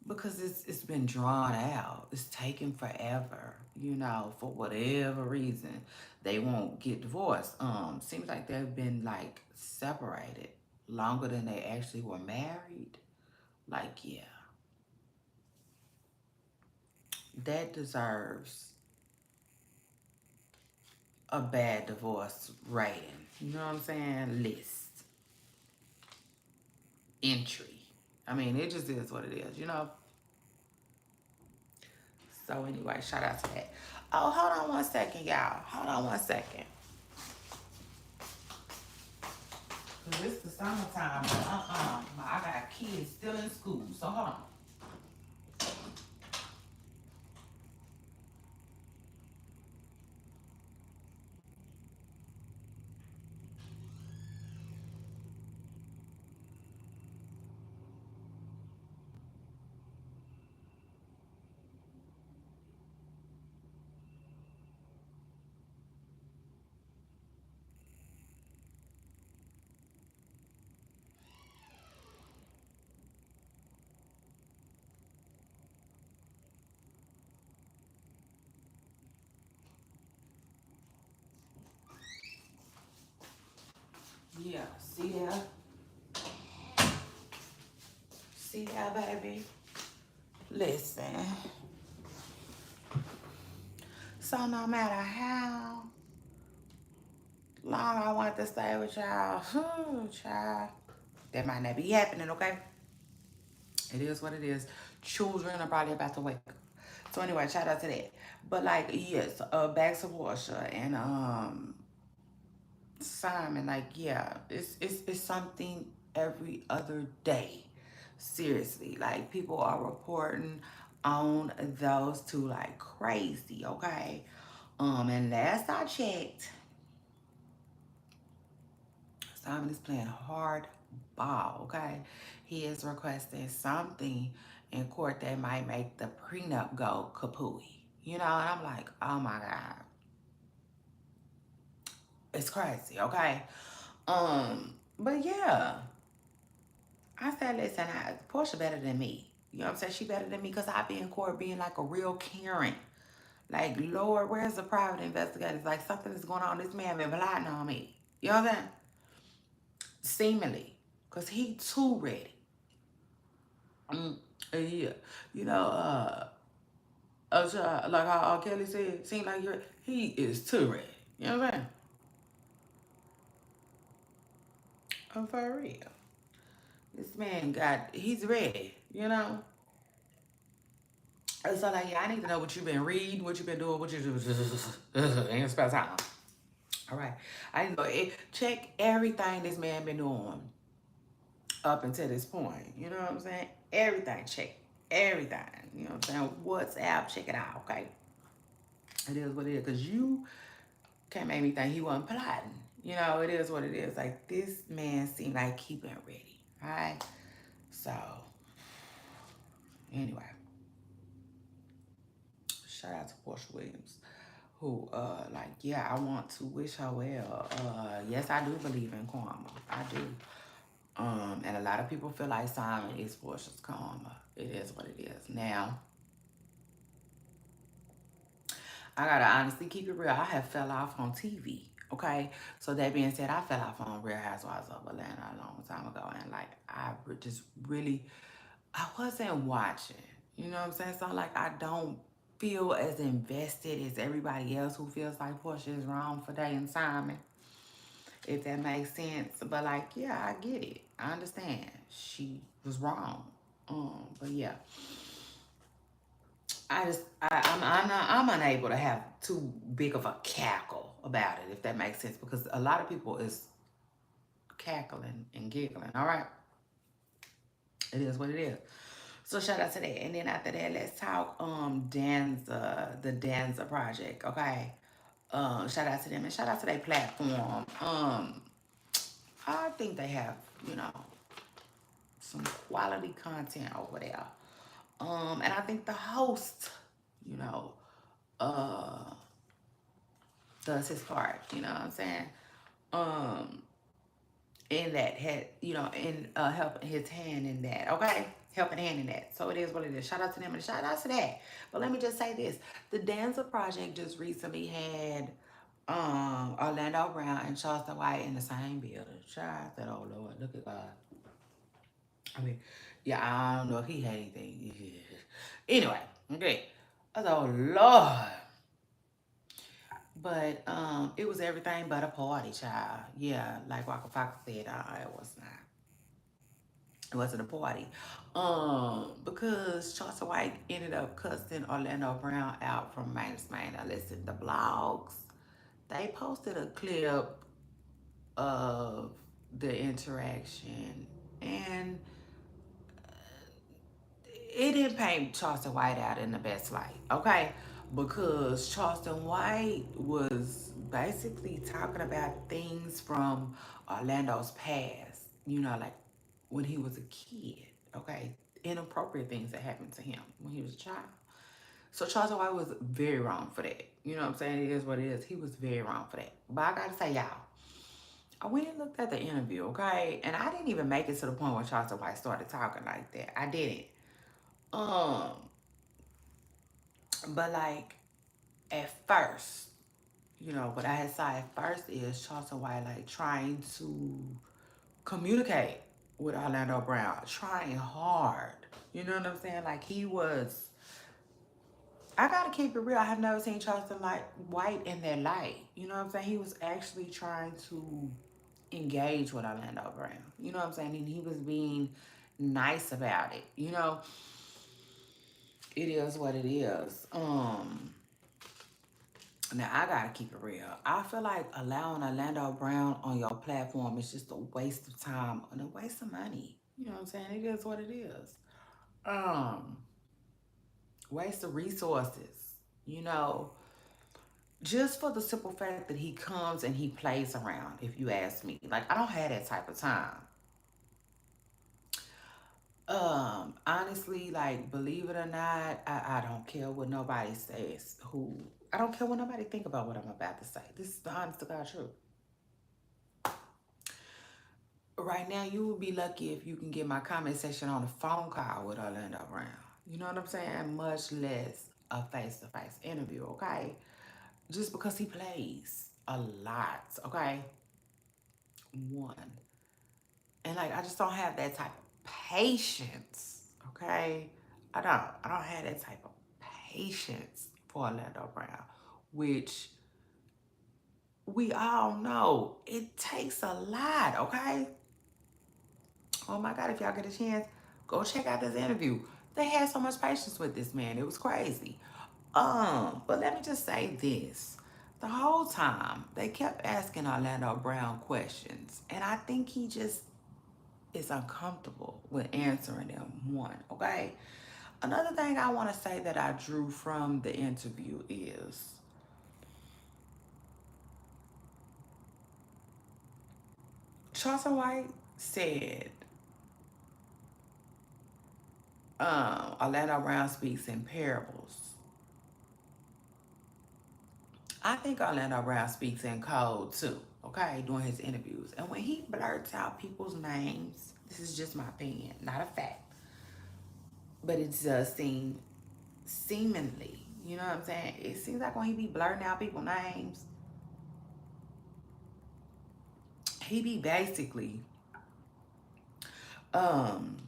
because it's been drawn out. It's taken forever, you know, for whatever reason they won't get divorced. Seems like they've been like separated longer than they actually were married. Like, yeah, that deserves a bad divorce rating. You know what I'm saying? List. Entry. I mean, it just is what it is, you know? So anyway, shout out to that. Oh, hold on one second, y'all. Hold on one second. Cause it's the summertime, but I got kids still in school, so hold on. Yeah, see that? See that, baby? Listen. So no matter how long I want to stay with y'all, child, that might not be happening, okay? It is what it is. Children are probably about to wake up. So anyway, shout out to that. But like, yes, back to Portia and Simon, like, yeah, it's something every other day. Seriously. Like people are reporting on those two like crazy, okay? And last I checked, Simon is playing hard ball, okay? He is requesting something in court that might make the prenup go kapooey. You know, and I'm like, oh my God. It's crazy, okay? But yeah, I said, listen, Portia better than me. You know what I'm saying? She better than me because I be in court being like a real Karen. Like, Lord, where's the private investigators? Like, something is going on. This man been plotting on me. You know what I'm saying? Seemingly. Because he too ready. Mm, yeah. You know, like how R. Kelly said, seem like he is too ready. You know what I'm saying? I'm for real. This man he's ready, you know? And so, like, yeah, I need to know what you've been reading, what you've been doing, what you do. Ain't spell time. All right. I need to know, check everything this man been doing up until this point. You know what I'm saying? Everything, check everything. You know what I'm saying? WhatsApp, check it out, okay? It is what it is. Because you can't make me think he wasn't plotting. You know, it is what it is. Like, this man seemed like he been ready, right? So, anyway, shout out to Portia Williams, who, like, yeah, I want to wish her well. Yes, I do believe in karma. I do. And a lot of people feel like Simon is Portia's karma. It is what it is. Now, I gotta honestly keep it real. I have fell off on TV. Okay, so that being said, I fell off on Real Housewives of Atlanta a long time ago, and like just really, I wasn't watching. You know what I'm saying? So like, I don't feel as invested as everybody else who feels like Portia is wrong for dating Simon, if that makes sense. But like, yeah, I get it. I understand. She was wrong. But yeah, I'm unable to have too big of a cackle about it, if that makes sense, because a lot of people is cackling and giggling. All right, it is what it is. So shout out to that, and then after that, let's talk Danza, the Danza project. Okay, shout out to them and shout out to their platform. I think they have, you know, some quality content over there. And I think the host, you know, uh does his part, you know what I'm saying? Um, in that had, you know, in helping his hand in that, okay? Helping hand in that. So it is what it is. Shout out to them and shout out to that. But let me just say this. The Dancer Project just recently had Orlando Brown and Charleston White in the same building. Child, I said, oh Lord, look at God. I mean, yeah, I don't know if he had anything. Anyway, okay. I said, oh Lord. But it was everything but a party, child. Yeah, like Waka Flocka said, it was not. It wasn't a party. Because Charleston White ended up cussing Orlando Brown out from Main's Main. Now listen, the blogs, they posted a clip of the interaction, and it didn't paint Charleston White out in the best light, okay? Because Charleston White was basically talking about things from Orlando's past, like when he was a kid, okay? Inappropriate things that happened to him when he was a child. So Charleston White was very wrong for that. You know what I'm saying? It is what it is. He was very wrong for that. But I gotta say, y'all, I went and looked at the interview, okay? And I didn't even make it to the point where Charleston White started talking like that. I didn't. Um, but like at first, what I had saw at first is Charleston White like trying to communicate with Orlando Brown, trying hard. You know what I'm saying? Like he was. I gotta keep it real. I have never seen Charleston like White in that light. You know what I'm saying? He was actually trying to engage with Orlando Brown. You know what I'm saying? And he was being nice about it. It is what it is. Now I gotta keep it real. I feel like allowing Orlando Brown on your platform is just a waste of time and a waste of money. You know what I'm saying? It is what it is. Um, Waste of resources. You know, just for the simple fact that he comes and he plays around. If you ask me, like I don't have that type of time. Honestly, like believe it or not, I don't care what nobody says. I don't care what nobody think about what I'm about to say. This is the honest to God truth. Right now, you would be lucky if you can get my comment section on a phone call with Orlando Brown. You know what I'm saying? Much less a face-to-face interview, okay? Just because he plays a lot, okay? One. And like I just don't have that type of patience, okay? I don't have that type of patience for Orlando Brown, which we all know it takes a lot, okay? Oh my God, if y'all get a chance, go check out this interview. They had so much patience with this man. It was crazy. But let me just say this. The whole time they kept asking Orlando Brown questions, and I think he just is uncomfortable with answering them. One, okay? Another thing I want to say that I drew from the interview is Charleston White said Orlando Brown speaks in parables. I think Orlando Brown speaks in code too, okay, during his interviews. And when he blurts out people's names, this is just my opinion, not a fact, but it does seem seemingly, you know what I'm saying? It seems like when he be blurting out people's names, he be basically, um,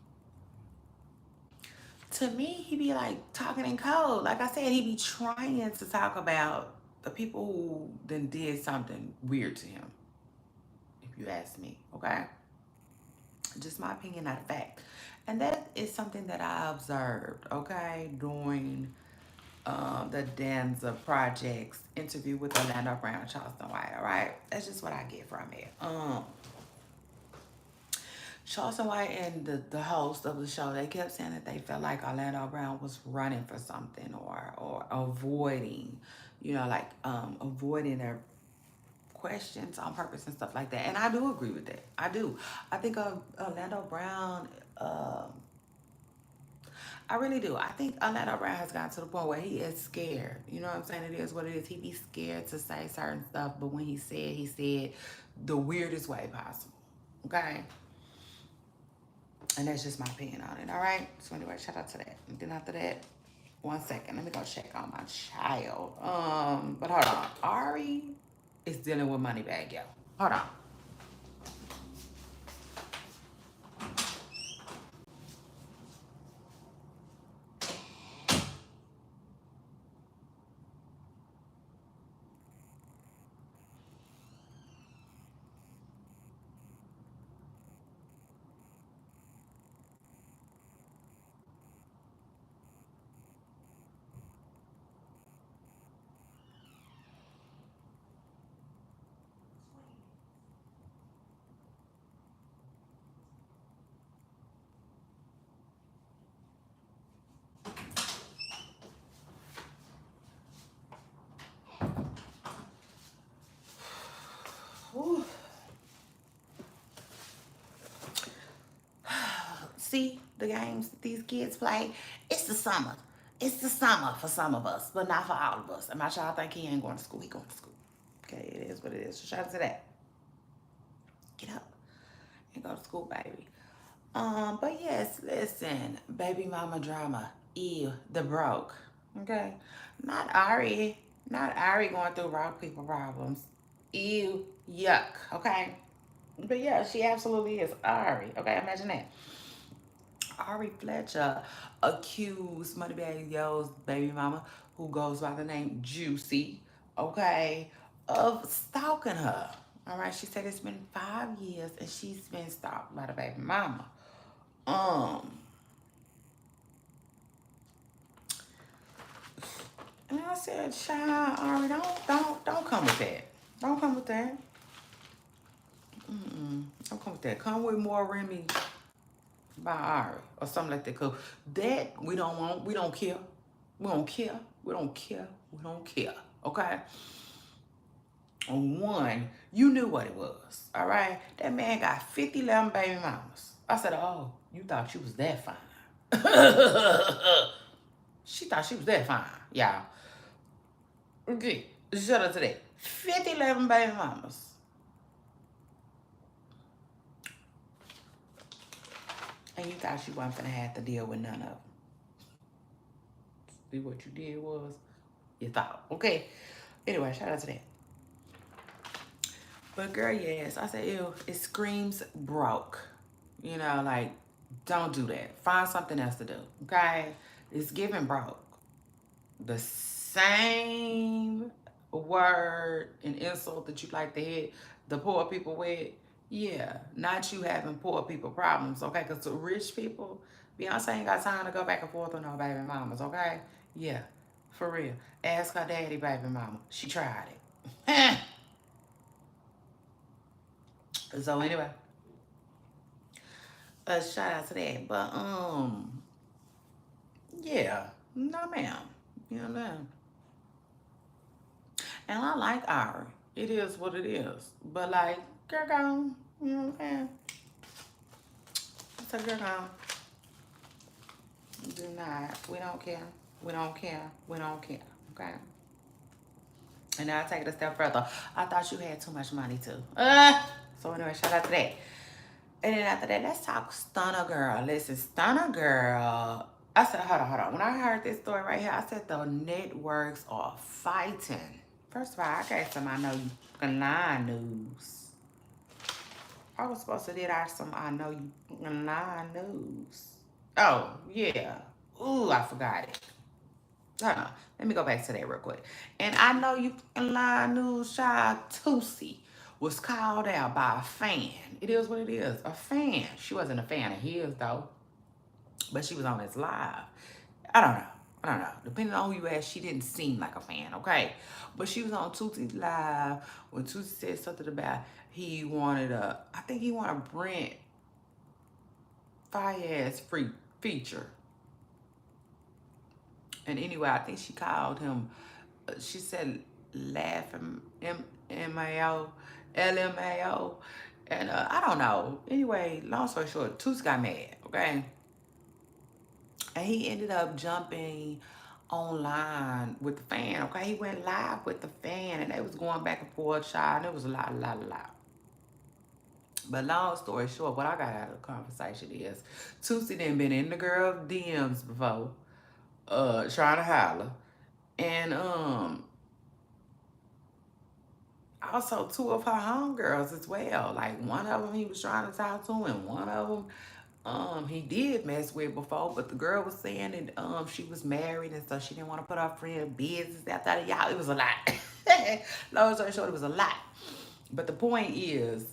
to me, he be like talking in code. Like I said, he be trying to talk about the people who then did something weird to him, if you ask me, okay? Just my opinion, not a fact. And that is something that I observed, okay, during the Danza Project's interview with Orlando Brown, Charleston White, all right? That's just what I get from it. Charleston White and the host of the show, they kept saying that they felt like Orlando Brown was running for something or avoiding, avoiding their questions on purpose and stuff like that. And I do agree with that. I do. I think Orlando Brown, I really do. I think Orlando Brown has gotten to the point where he is scared. You know what I'm saying? It is what it is. He be scared to say certain stuff, but when he said the weirdest way possible. Okay? And that's just my opinion on it. All right? So anyway, shout out to that. And then after that, one second, let me go check on my child. But hold on. Ari is dealing with Moneybag Yo. Hold on. See the games that these kids play? It's the summer. It's the summer for some of us, but not for all of us. And my child think he ain't going to school. He going to school. Okay, it is what it is. So shout out to that. Get up and go to school, baby. But yes, listen, baby mama drama. Ew, the broke. Okay. Not Ari. Not Ari going through broke people problems. Ew, yuck. Okay. But yeah, she absolutely is Ari. Okay, imagine that. Ari Fletcher accused Moneybagg Yo's baby mama, who goes by the name Juicy, okay, of stalking her. All right, she said it's been 5 years and she's been stalked by the baby mama. Um, and I said, "Child, Ari, don't come with that. Don't come with that. Don't come with that. Come with more Remy by Ari or something like that. Cause that we don't want. We don't care. We don't care. We don't care. We don't care. Okay." One, you knew what it was. All right. That man got 50, 11 baby mamas. I said, "Oh, you thought you was that fine." She thought she was that fine, y'all. Okay. Shut up to that. 50, 11 baby mamas. And you thought she wasn't gonna have to deal with none of them. See what you did was you thought. Okay. Anyway, shout out to that. But girl, yes, I said, ew, it screams broke. You know, like, don't do that. Find something else to do. Okay? It's giving broke. The same word and insult that you like to hit the poor people with, yeah, not you having poor people problems, okay? Because the rich people, Beyonce ain't got time to go back and forth with no baby mamas, okay? Yeah, for real. Ask her daddy baby mama. She tried it. So anyway, shout out to that. But yeah, no ma'am. You know what I mean? And I like Ari. It is what it is. But like, girl gone. You know what I'm saying? It's a girl gone. Do not. We don't care. We don't care. We don't care. Okay? And now I take it a step further. I thought you had too much money too. So anyway, shout out to that. And then after that, let's talk Stunner Girl. Listen, Stunner Girl. I said, hold on. When I heard this story right here, I said the networks are fighting. First of all, I got some I know you can lie news. I was supposed to did some I know you can lie news. Oh, yeah. Ooh, I forgot it. Hold on. Let me go back to that real quick. And I know you can lie news, child. Tootsie was called out by a fan. It is what it is. A fan. She wasn't a fan of his, though. But she was on his live. I don't know. Depending on who you ask, she didn't seem like a fan, okay? But she was on Tootie's live when Tootsie said something about I think he wanted a Brent Fayez free feature. And anyway, I think she called him, she said laughing, M-M-A-O, L-M-A-O. And I don't know. Anyway, long story short, Toots got mad, okay? And he ended up jumping online with the fan, okay? He went live with the fan, and they was going back and forth, child, and it was a lot. But long story short, what I got out of the conversation is Tootsie done been in the girl DMs before, trying to holler. And also two of her homegirls as well. Like one of them he was trying to talk to, and one of them he did mess with before, but the girl was saying that she was married and so she didn't want to put her friend business out there. Y'all, it was a lot. Long story short, it was a lot. But the point is,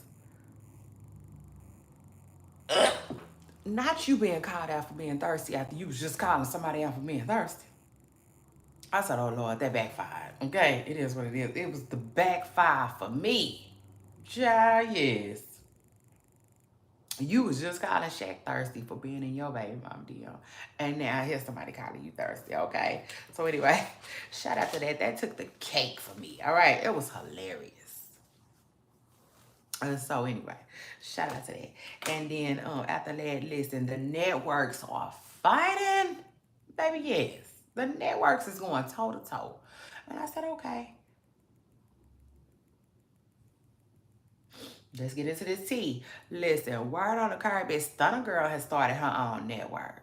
not you being called out for being thirsty after you was just calling somebody out for being thirsty. I said, oh Lord, that backfired. Okay, it is what it is. It was the backfire for me. Yeah, yes. You was just calling Shaq thirsty for being in your baby mom deal. And now here's somebody calling you thirsty, okay? So anyway, shout out to that. That took the cake for me, all right? It was hilarious. So anyway, shout out to that. And then after that, listen, the networks are fighting. Baby, yes. The networks is going toe to toe. And I said, okay, let's get into this tea. Listen, word on the curb is Stunner Girl has started her own network.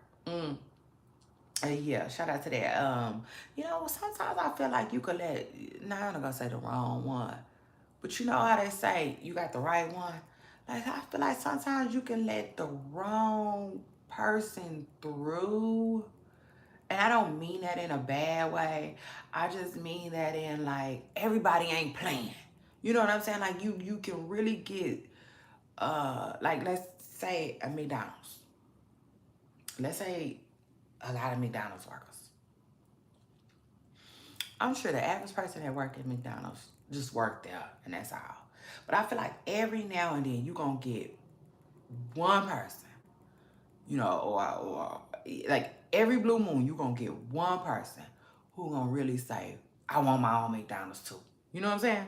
Yeah, shout out to that. Sometimes I feel like you could let, nah, I'm not gonna say the wrong one, but you know how they say you got the right one? Like, I feel like sometimes you can let the wrong person through. And I don't mean that in a bad way. I just mean that in like everybody ain't playing. You know what I'm saying? Like you can really get like let's say a McDonald's. Let's say a lot of McDonald's workers. I'm sure the average person that work at McDonald's just work there and that's all. But I feel like every now and then you gonna get one person, or like every blue moon you gonna get one person who gonna really say, I want my own McDonald's too. You know what I'm saying?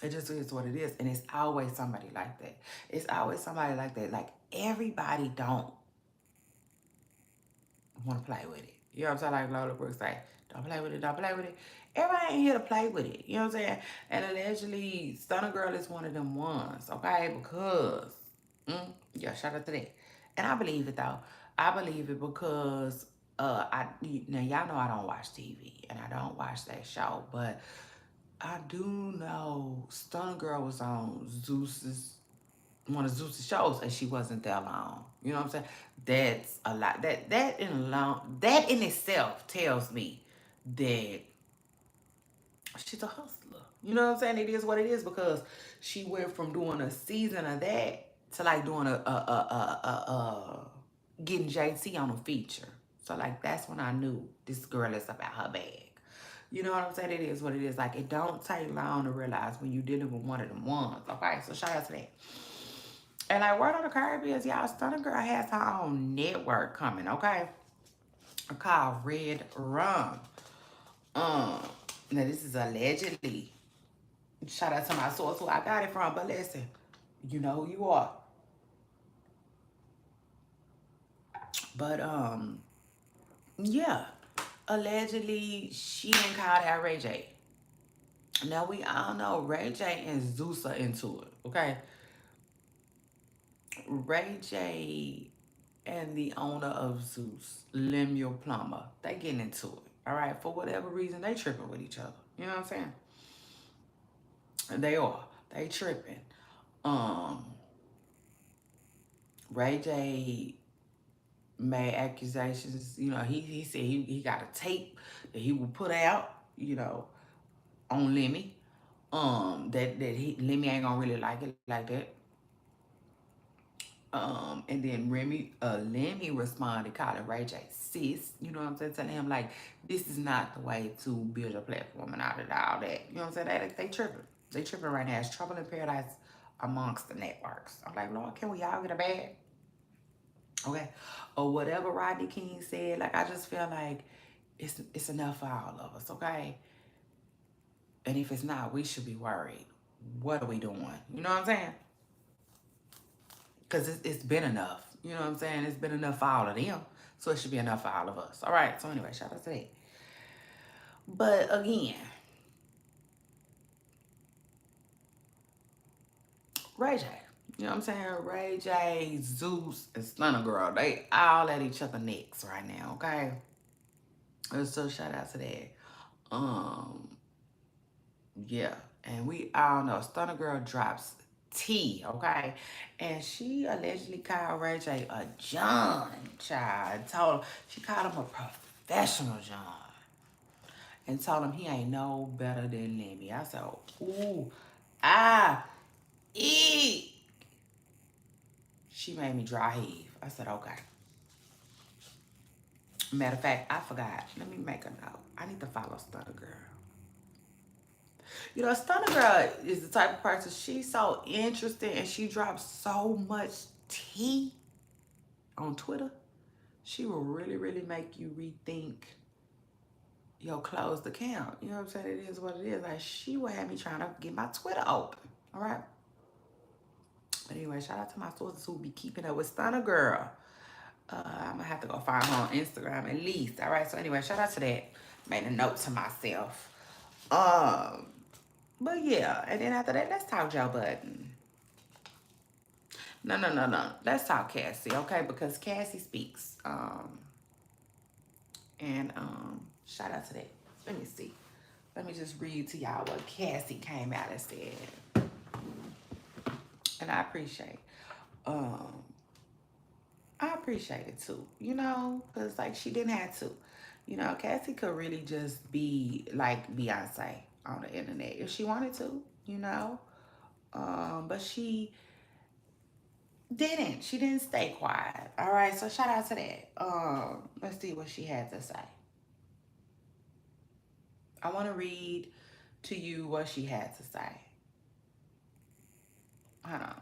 It just is what it is. And it's always somebody like that. It's always somebody like that. Like everybody don't want to play with it. You know what I'm saying? Like Lola Brooks say, don't play with it, don't play with it. Everybody ain't here to play with it. You know what I'm saying? And allegedly, Stunner Girl is one of them ones, okay? Because, yeah, shout out to that. And I believe it though. I believe it because now y'all know I don't watch TV and I don't watch that show, but I do know Stunner Girl was on one of Zeus's shows, and she wasn't there long. You know what I'm saying? That's a lot. That in itself tells me that she's a hustler. You know what I'm saying? It is what it is because she went from doing a season of that to like doing a getting JT on a feature. So like that's when I knew this girl is about her bag. You know what I'm saying? It is what it is. Like it don't take long to realize when you're dealing with one of them ones. Okay, so shout out to that. And like word on the curb is y'all, Stunner Girl has her own network coming. Okay, called Red Rum. Now this is allegedly. Shout out to my source who I got it from. But listen, you know who you are. But yeah. Allegedly, she didn't call out Ray J. Now we all know Ray J and Zeus are into it. Okay, Ray J and the owner of Zeus, Lemuel Plumber, they getting into it. All right, for whatever reason, they tripping with each other. You know what I'm saying? They are. They tripping. Um, Ray J made accusations. You know, he said he got a tape that he will put out. You know, on Lemmy. Lemmy ain't gonna really like it like that. And then Lemmy responded, calling Ray J sis. You know what I'm saying? Telling him like this is not the way to build a platform and all that. You know what I'm saying? They tripping. They tripping right now. It's trouble in paradise amongst the networks. I'm like, Lord, can we all get a bag? Okay. Or whatever Rodney King said. Like I just feel like it's enough for all of us, okay? And if it's not, we should be worried. What are we doing? You know what I'm saying? Because it's been enough. You know what I'm saying? It's been enough for all of them. So it should be enough for all of us. All right. So anyway, shout out to that. But again, Ray J. You know what I'm saying? Ray J, Zeus, and Stunner Girl. They all at each other necks right now, okay? So shout out to that. Um, yeah. And we all know Stunner Girl drops T, okay? And she allegedly called Ray J a John child. She called him a professional John. And told him he ain't no better than Lemmy. I said, ooh, ah, eek. She made me dry heave. I said, okay. Matter of fact, I forgot. Let me make a note. I need to follow Stunner Girl. You know, Stunner Girl is the type of person, she's so interesting and she drops so much tea on Twitter. She will really, really make you rethink your closed account. You know what I'm saying? It is what it is. Like, she will have me trying to get my Twitter open. All right? But anyway, shout out to my sources who be keeping up with Stunner Girl. I'm gonna have to go find her on Instagram at least. All right. So anyway, shout out to that. Made a note to myself. Um, but yeah, and then after that, let's talk Joe Budden. No, no, no, no. Let's talk Casie, okay? Because Casie speaks. And shout out to that. Let me see. Let me just read to y'all what Casie came out and said. And um I appreciate it too, because like she didn't have to. Casie could really just be like Beyonce on the internet if she wanted to, but she didn't. She didn't stay quiet. All right, so shout out to that. Let's see what she had to say. I want to read to you what she had to say. Hold on.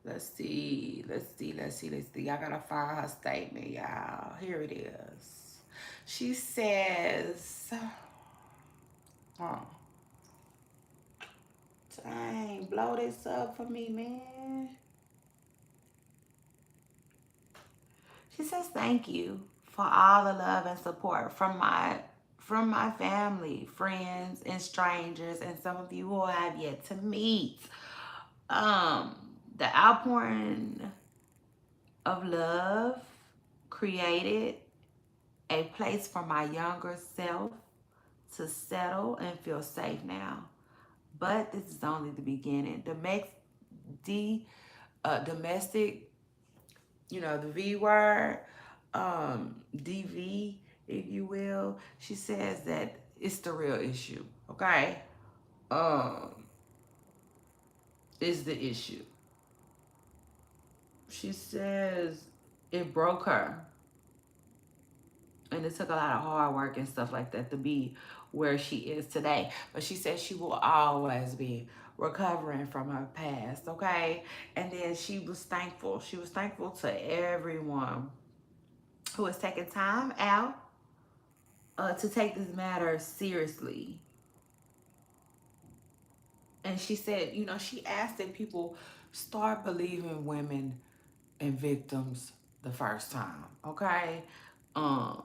Let's see. Let's see. Let's see. Let's see. I gotta find her statement, y'all. Here it is. She says, oh, dang, blow this up for me, man. She says, thank you for all the love and support from my family, friends, and strangers, and some of you who I have yet to meet. Um, the outpouring of love created a place for my younger self to settle and feel safe now. But this is only the beginning. Domestic, the V word, DV, if you will. She says that it's the real issue. Okay, um, is the issue. She says it broke her, and it took a lot of hard work and stuff like that to be where she is today. But she says she will always be recovering from her past, okay? And then she was thankful. She was thankful to everyone who has taken time out to take this matter seriously. And she said, she asked that people start believing women and victims the first time, okay? Um,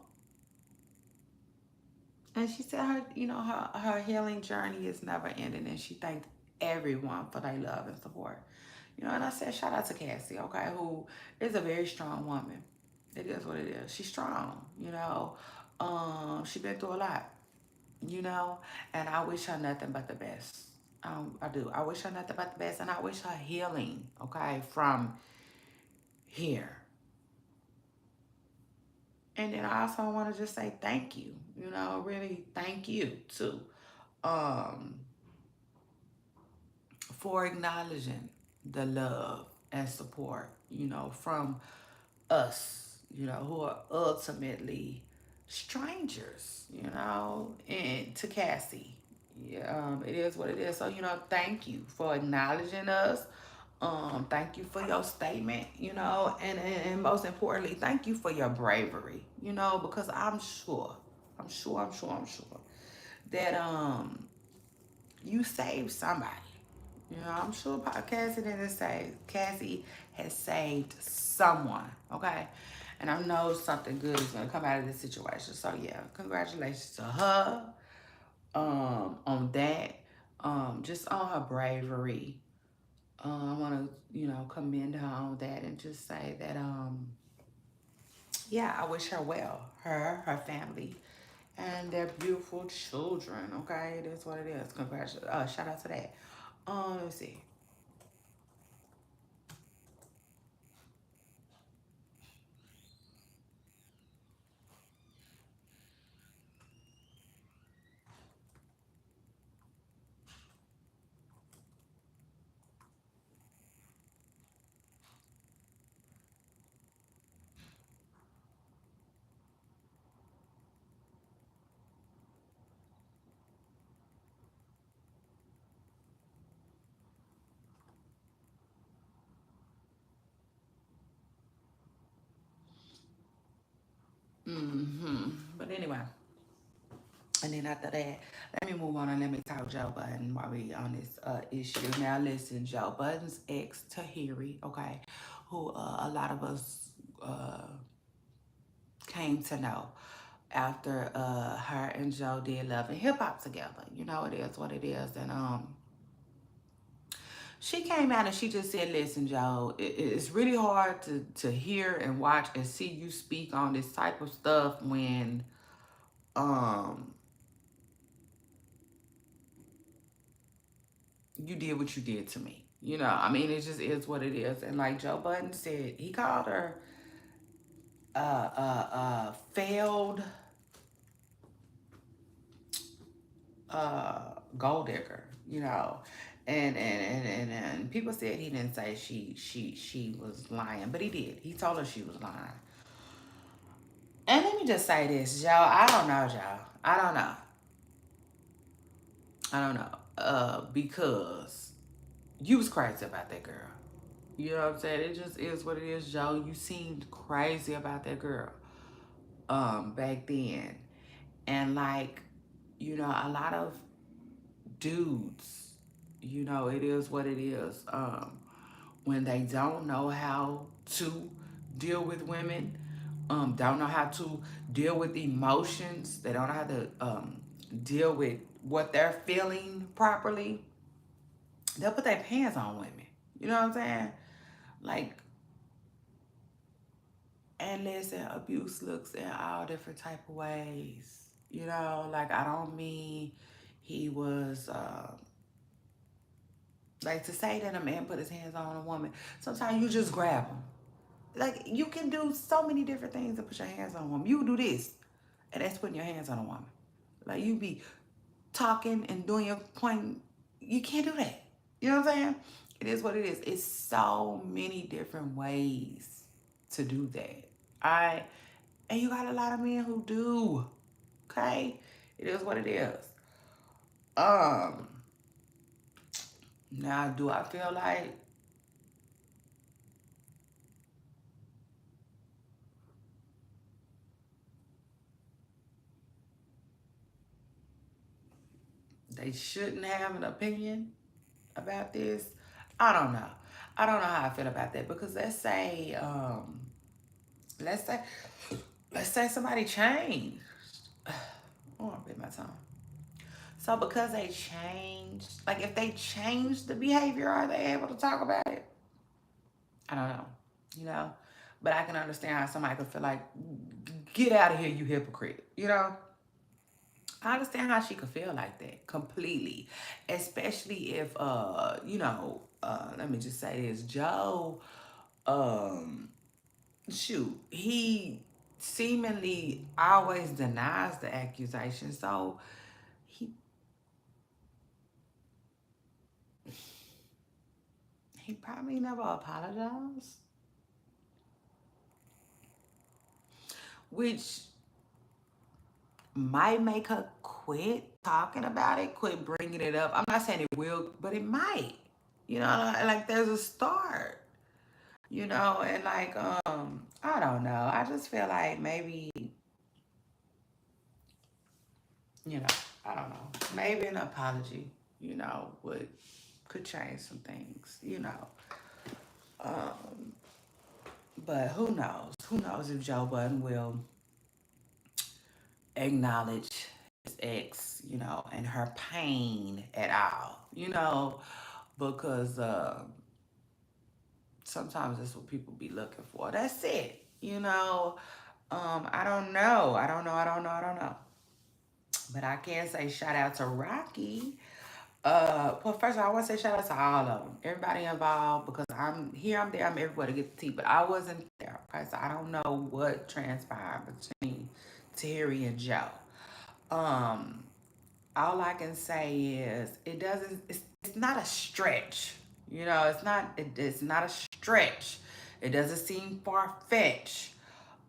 And she said her healing journey is never ending, and she thanked everyone for their love and support. And I said shout out to Casie, okay, who is a very strong woman. It is what it is. She's strong, she been through a lot, and I wish her nothing but the best. I do. I wish her nothing but the best, and I wish her healing, okay, from here. And then I also want to just say thank you, really thank you too. Um, for acknowledging the love and support, from us, who are ultimately strangers, and to Casie. Yeah, it is what it is. So, thank you for acknowledging us. Thank you for your statement, and most importantly, thank you for your bravery, because I'm sure that you saved somebody. I'm sure Casie didn't say Casie has saved someone, okay? And I know something good is gonna come out of this situation. So yeah, congratulations to her on that. Just on her bravery. I wanna, commend her on that and just say that yeah, I wish her well. Her family, and their beautiful children, okay? It is what it is. Congratulations. Shout out to that. Let's see. But anyway, and then after that, let me move on and let me talk Joe Budden while we on this issue. Now listen, Joe Budden's ex Tahiri, okay, who a lot of us uh, came to know after her and Joe did Love and Hip Hop together. You know, it is what it is. And she came out and she just said, listen, Joe, it's really hard to hear and watch and see you speak on this type of stuff when um you did what you did to me. You know, I mean, it just is what it is. And like Joe Budden said, he called her failed gold digger, you know. And people said he didn't say she was lying, but he did. He told her she was lying. And let me just say this, Joe. I don't know, Joe. I don't know. I don't know. Because you was crazy about that girl. You know what I'm saying? It just is what it is, Joe. You seemed crazy about that girl back then. And like, you know, a lot of dudes, you know, it is what it is. When they don't know how to deal with women, don't know how to deal with emotions, they don't know how to deal with what they're feeling properly, they'll put their pants on women. You know what I'm saying? Like, and listen, abuse looks in all different type of ways. You know, like I don't mean he was like to say that a man put his hands on a woman. Sometimes you just grab them. Like you can do so many different things to put your hands on a woman. You do this, and that's putting your hands on a woman. Like you be talking and doing your point. You can't do that. You know what I'm saying? It is what it is. It's so many different ways to do that. I and you got a lot of men who do. Okay? It is what it is. Um Now do I feel like they shouldn't have an opinion about this? I don't know. I don't know how I feel about that because let's say let's say somebody changed. I want to bit my tongue. So because they changed, like if they changed the behavior, are they able to talk about it? I don't know, you know. But I can understand how somebody could feel like, get out of here, you hypocrite. You know, I understand how she could feel like that completely, especially if you know, let me just say this, Joe, um, shoot, he seemingly always denies the accusation, so he he probably never apologized, which might make her quit talking about it, quit bringing it up. I'm not saying it will, but it might. You know, like there's a start. You know, and like I don't know. I just feel like maybe you know, I don't know. Maybe an apology, you know, would could change some things. You know, um, but who knows? Who knows if Joe Budden will acknowledge his ex, you know, and her pain at all, you know, because sometimes that's what people be looking for. That's it, you know. I don't know. I don't know. I don't know. I don't know. But I can say shout out to Rocky. Well, first of all, I want to say shout out to all of them, everybody involved, because I'm here, I'm there, I'm everywhere to get the tea, but I wasn't there. Okay, so I don't know what transpired between Terry and Joe. Um, all I can say is it doesn't. It's not a stretch. You know, it's not a stretch. It doesn't seem far fetched.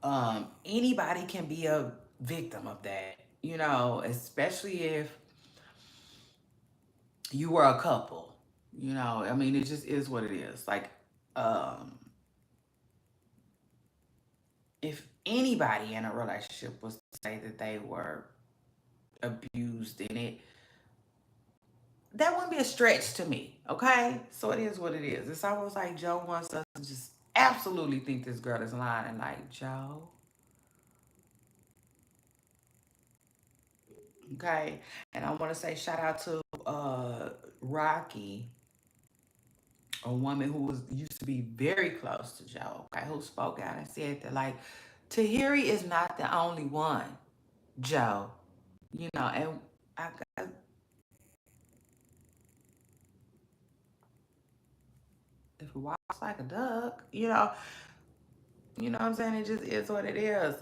Anybody can be a victim of that. You know, especially if you were a couple. You know, I mean, it just is what it is. Like, um, if anybody in a relationship was to say that they were abused in it, that wouldn't be a stretch to me, okay? So it is what it is. It's almost like Joe wants us to just absolutely think this girl is lying. And like, Joe, okay? And I want to say shout out to Rocky, a woman who was used to be very close to Joe, okay, who spoke out and said that, like, Tahiri is not the only one, Joe. And I got, if it walks like a duck, what I'm saying? It just is what it is.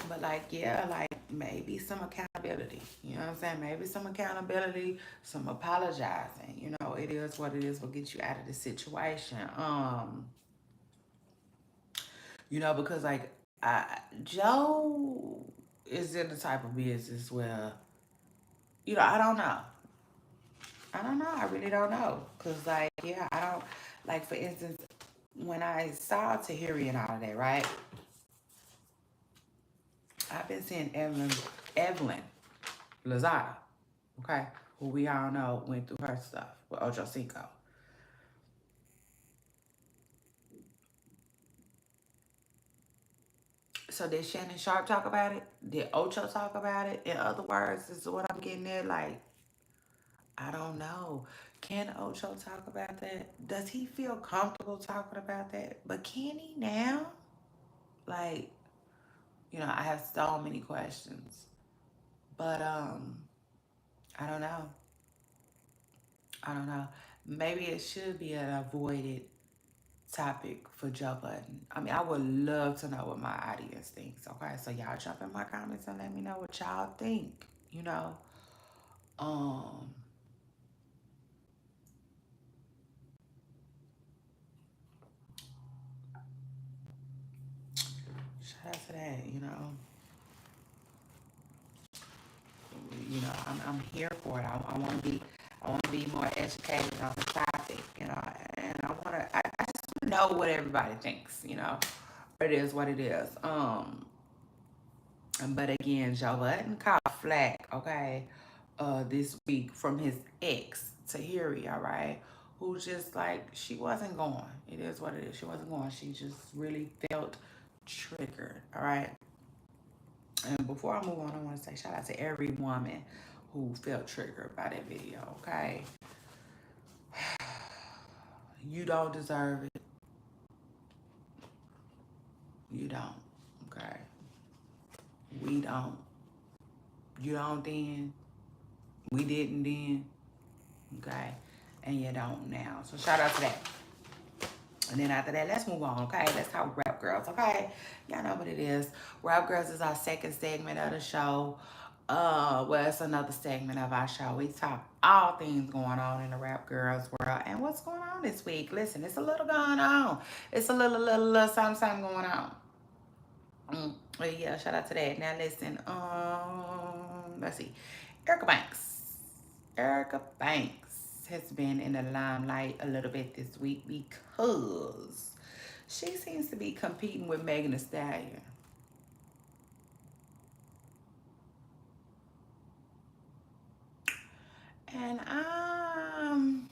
But like, yeah, like maybe some accountability. You know what I'm saying? Maybe some accountability, some apologizing. It is what it is. Will get you out of the situation. Because like, Joe is in the type of business where, I don't know. I don't know. I really don't know. Cause like, yeah, I don't like. For instance, when I saw Tahiri and all of that, right? I've been seeing Evelyn Lazada, okay, who we all know went through her stuff with Ocho Cinco. So did Shannon Sharp talk about it? Did Ocho talk about it? In other words, this is what I'm getting at. Like, I don't know. Can Ocho talk about that? Does he feel comfortable talking about that? But can he now? Like, I have so many questions. But I don't know. I don't know. Maybe it should be an avoided topic for Joe Budden. I mean, I would love to know what my audience thinks. Okay, so y'all jump in my comments and let me know what y'all think. Um, shout out to that. I'm here for it. I want to be. I want to be more educated on the topic. And I just want to know what everybody thinks. It is what it is. But again, Joe Budden caught flack, okay, this week from his ex, Tahiri, all right, who just like, she wasn't going. It is what it is. She wasn't going. She just really felt triggered, all right? And before I move on, I want to say shout out to every woman who felt triggered by that video, okay? You don't deserve it. You don't, okay? We don't. You don't then. We didn't then. Okay, and you don't now. So shout out to that. And then after that, let's move on, okay? Let's talk Rap Girls, okay? Y'all know what it is. Rap Girls is our second segment of the show. Well, it's another segment of our show. We talk all things going on in the Rap Girls world. And what's going on this week? Listen, it's a little going on. It's a little something going on. But yeah, shout out to that. Now listen, let's see. Erica Banks. Erica Banks has been in the limelight a little bit this week because she seems to be competing with Megan Thee Stallion. And I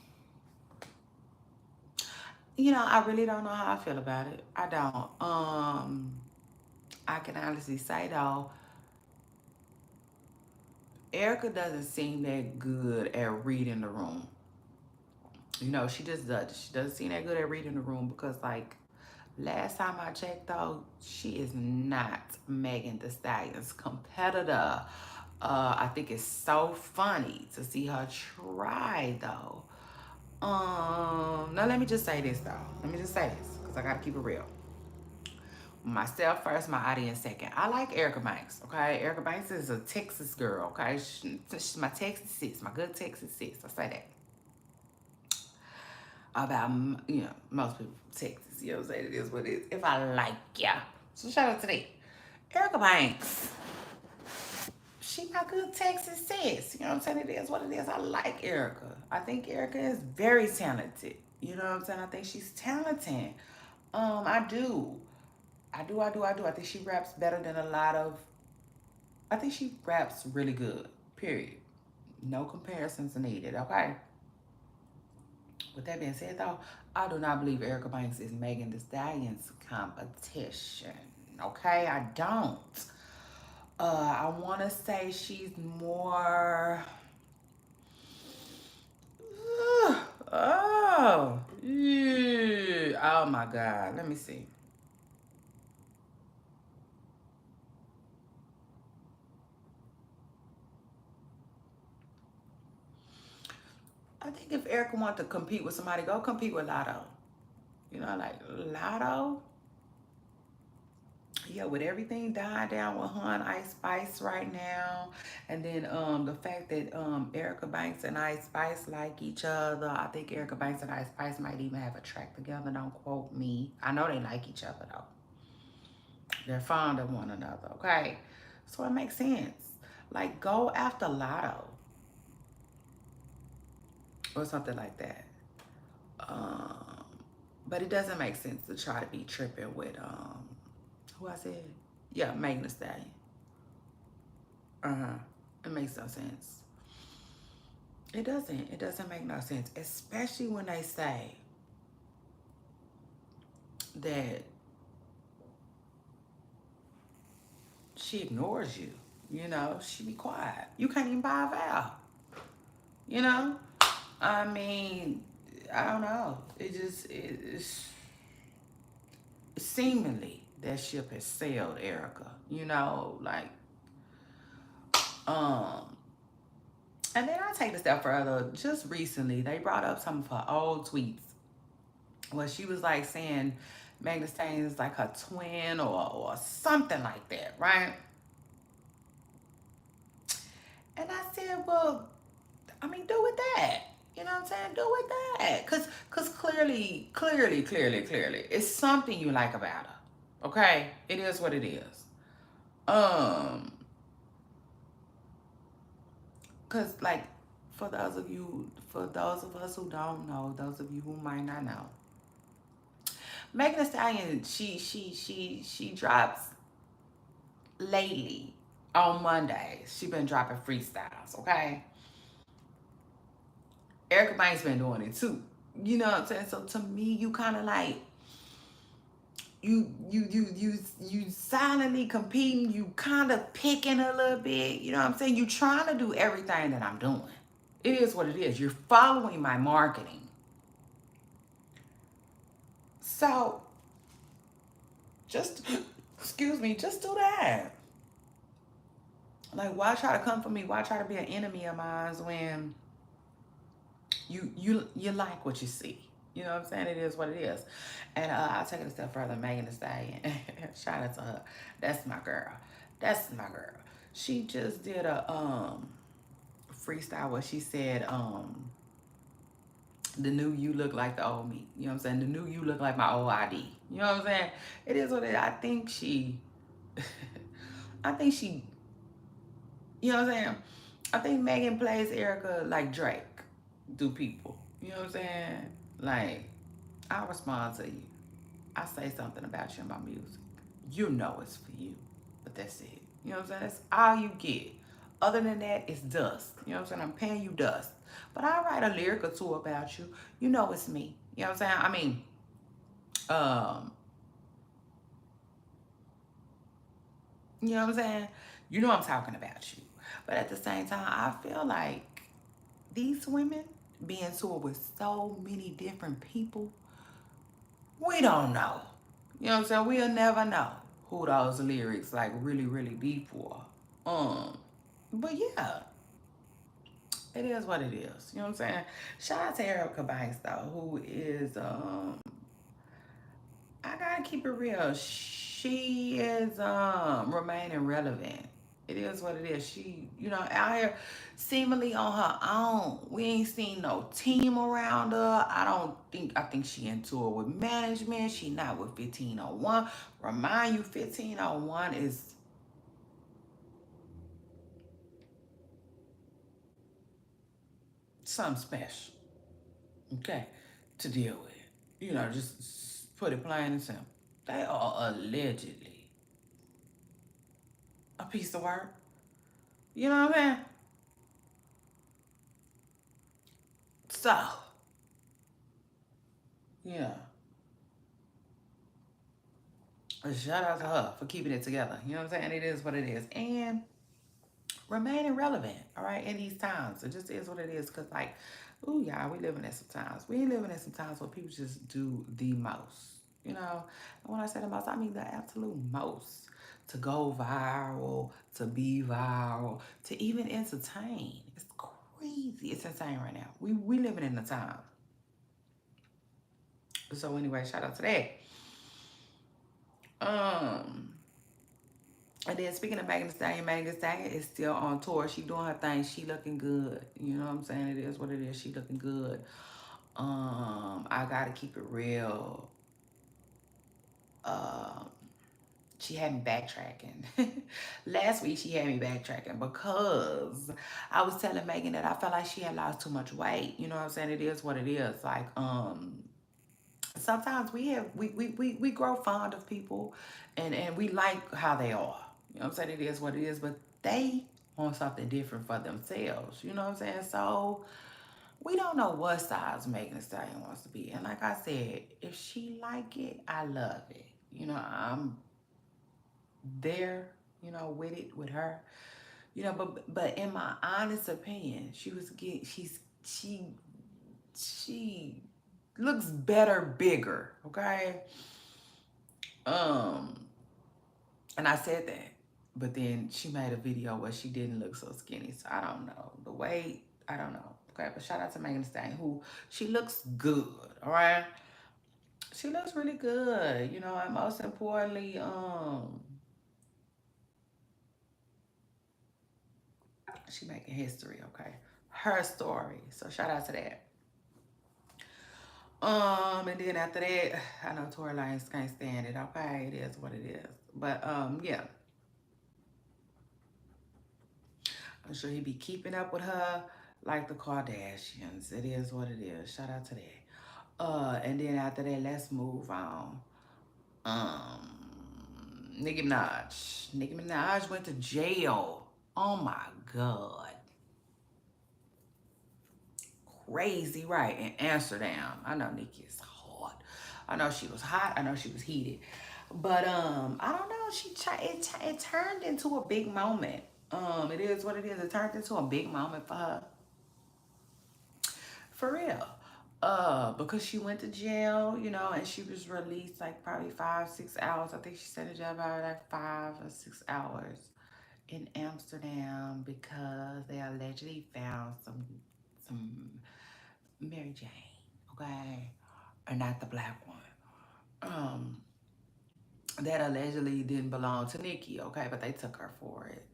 really don't know how I feel about it. I don't. I can honestly say though, Erica doesn't seem that good at reading the room. She just does. She doesn't seem that good at reading the room because, like, last time I checked, though, she is not Megan Thee Stallion's competitor. I think it's so funny to see her try, though. Now let me just say this, though. Let me just say this, because I gotta keep it real. Myself first, my audience second. I like Erica Banks, okay? Erica Banks is a Texas girl, okay? She's my Texas sis, my good Texas sis. I say that about, most people from Texas. You know what I'm saying? It is what it is. If I like ya. So shout out to that. Erica Banks. She my good Texas sis. You know what I'm saying? It is what it is. I like Erica. I think Erica is very talented. You know what I'm saying? I think she's talented. I do. I think she raps better than a lot of. I think she raps really good. Period. No comparisons needed. Okay. With that being said, though, I do not believe Erica Banks is Megan Thee Stallion's competition. Okay, I don't. I want to say she's more. Oh, yeah. Oh my God. Let me see. I think if Erica wants to compete with somebody, go compete with Lotto. You know, like Lotto. Yeah, with everything dying down with her and Ice Spice right now, and then the fact that Erica Banks and Ice Spice like each other. I think Erica Banks and Ice Spice might even have a track together. Don't quote me. I know they like each other though. They're fond of one another. Okay, so it makes sense. Like go after Lotto or something like that. Um, but it doesn't make sense to try to be tripping with who I said? Yeah, Megan Thee Stallion. Uh-huh. It makes no sense. It doesn't. It doesn't make no sense. Especially when they say that she ignores you. You know, she be quiet. You can't even buy a vowel. You know? I mean, I don't know. It's seemingly that ship has sailed, Erica. You know, like, um, and then I take it a step further. Just recently, they brought up some of her old tweets where she was like saying Megan Thee Stallion is like her twin or something like that, right? And I said, well, I mean, do with that. You know what I'm saying? Do with that. Cause clearly, it's something you like about her. Okay? It is what it is. Um, cause like for those of us who don't know, those of you who might not know, Megan Thee Stallion, she drops lately on Mondays. She been dropping freestyles, okay? Erica Banks been doing it too. You know what I'm saying? So to me, you kind of like you silently competing. You kind of picking a little bit. You know what I'm saying? You trying to do everything that I'm doing. It is what it is. You're following my marketing. So just excuse me, just do that. Like why try to come for me? Why try to be an enemy of mine when you like what you see. You know what I'm saying? It is what it is. And I'll take it a step further. Megan Thee Stallion. Shout out to her. That's my girl. That's my girl. She just did a freestyle where she said, the new you look like the old me. You know what I'm saying? The new you look like my old ID. You know what I'm saying? It is what it is. I think she, you know what I'm saying? I think Megan plays Erica like Drake do people. You know what I'm saying? Like, I respond to you. I say something about you in my music. You know it's for you. But that's it. You know what I'm saying? That's all you get. Other than that, it's dust. You know what I'm saying? I'm paying you dust. But I write a lyric or two about you. You know it's me. You know what I'm saying? I mean, um, you know what I'm saying? You know I'm talking about you. But at the same time, I feel like these women being toured with so many different people, we don't know. You know what I'm saying? We'll never know who those lyrics like really deep for. Um, but yeah, it is what it is. You know what I'm saying? Shout out to Erica Banks though, who is I gotta keep it real. She is remaining relevant. It is what it is. She, you know, out here seemingly on her own. We ain't seen no team around her. I think she in tour with management. She not with 1501. Remind you, 1501 is something special. Okay. To deal with. You know, just put it plain and simple. They are allegedly a piece of work. You know what I mean? So, yeah. A shout out to her for keeping it together. You know what I'm saying? It is what it is. And remaining relevant, all right, in these times. It just is what it is. Because, like, ooh, y'all, we living in some times. We ain't living in some times where people just do the most. You know? And when I say the most, I mean the absolute most. To go viral, to be viral, to even entertain. It's crazy. It's insane right now. We living in the time. So anyway, shout out to that. Um, and then speaking of Megan Thee Stallion is still on tour. She doing her thing. She looking good. You know what I'm saying? It is what it is. She looking good. I gotta keep it real. Um, she had me backtracking. Last week she had me backtracking because I was telling Megan that I felt like she had lost too much weight. You know what I'm saying? It is what it is. Like, sometimes we grow fond of people and we like how they are. You know what I'm saying? It is what it is, but they want something different for themselves. You know what I'm saying? So we don't know what size Megan Thee Stallion wants to be. And like I said, if she like it, I love it. You know, I'm there, you know, with it, with her. You know, but in my honest opinion, she looks better bigger, okay? Um, and I said that, but then she made a video where she didn't look so skinny. So I don't know. The weight, I don't know. Okay, but shout out to Megan Thee Stallion, who she looks good, all right? She looks really good, you know, and most importantly, she making history, okay? Her story. So shout out to that. And then after that, I know Tory Lanez can't stand it, okay? It is what it is. But yeah. I'm sure he be keeping up with her like the Kardashians. It is what it is. Shout out to that. And then after that, let's move on. Nicki Minaj. Nicki Minaj went to jail. Oh my God. Crazy, right? In Amsterdam. I know Nicki is hot. I know she was hot. I know she was heated. But I don't know. It turned into a big moment. It is what it is. It turned into a big moment for her. For real. Because she went to jail, you know, and she was released like probably 5, 6 hours. I think she said in jail about like 5 or 6 hours in Amsterdam because they allegedly found some Mary Jane, okay? Or not the black one. Um, that allegedly didn't belong to Nikki, okay, but they took her for it.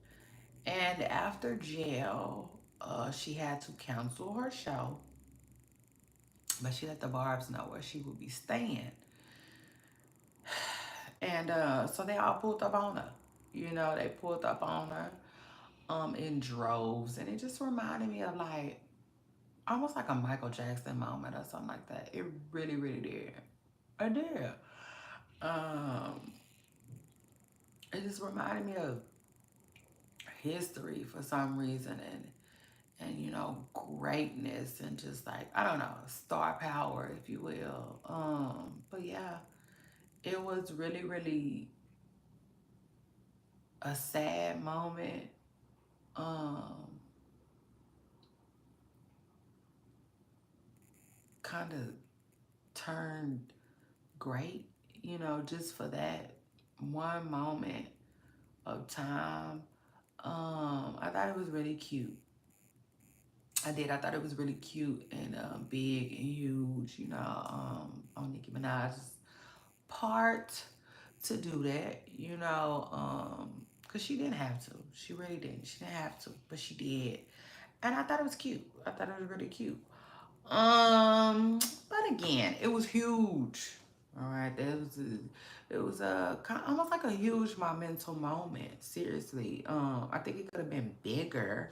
And after jail, she had to cancel her show, but she let the Barbs know where she would be staying. And so they all pulled up on her. You know, they pulled up on her in droves. And it just reminded me of like almost like a Michael Jackson moment or something like that. It really, really did. It did. Um, it just reminded me of history for some reason and you know, greatness and just like, I don't know, star power, if you will. But yeah, it was really, really a sad moment. Um, Kind of turned great, you know, just for that one moment of time. I thought it was really cute. I did. I thought it was really cute and big and huge, you know, on Nicki Minaj's part to do that, you know, because she didn't have to. She really didn't. She didn't have to, but she did. And I thought it was cute. I thought it was really cute. But again, it was huge. All right, it was a almost like a huge momental moment. Seriously, I think it could have been bigger,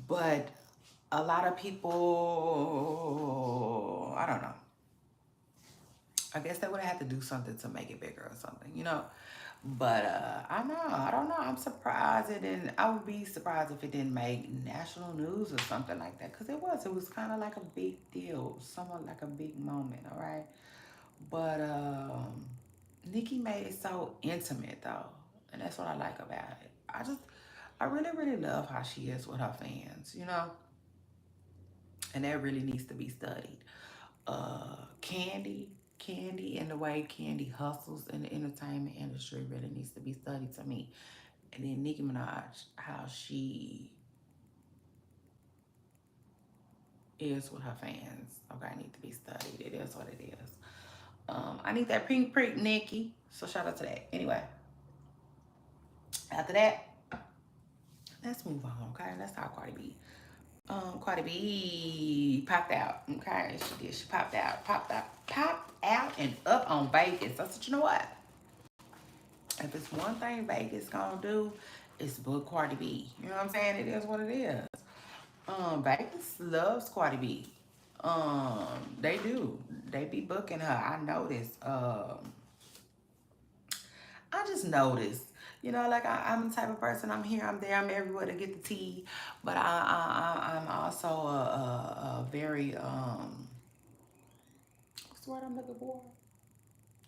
but a lot of people, I don't know. I guess they would have had to do something to make it bigger or something, you know. But I know, I don't know. I'm surprised it didn't. I would be surprised if it didn't make national news or something like that, because it was. It was kind of like a big deal, somewhat like a big moment. All right, but Nikki made it so intimate though, and that's what I like about it. I really, really love how she is with her fans, you know, and that really needs to be studied. Candy and the way Candy hustles in the entertainment industry really needs to be studied to me. And then Nicki Minaj, how she is with her fans, okay, need to be studied. It is what it is. I need that pink prick Nicki. So shout out to that. Anyway, after that, let's move on, okay? Let's talk Cardi B. Cardi B popped out, okay? She did. She popped out and up on Vegas. I said, you know what? If it's one thing Vegas gonna do, it's book Cardi B. You know what I'm saying? It is what it is. Vegas loves Cardi B. They do. They be booking her. I noticed. I just noticed. You know, like I'm the type of person. I'm here. I'm there. I'm everywhere to get the tea. But I'm also a very what's the word I'm looking for?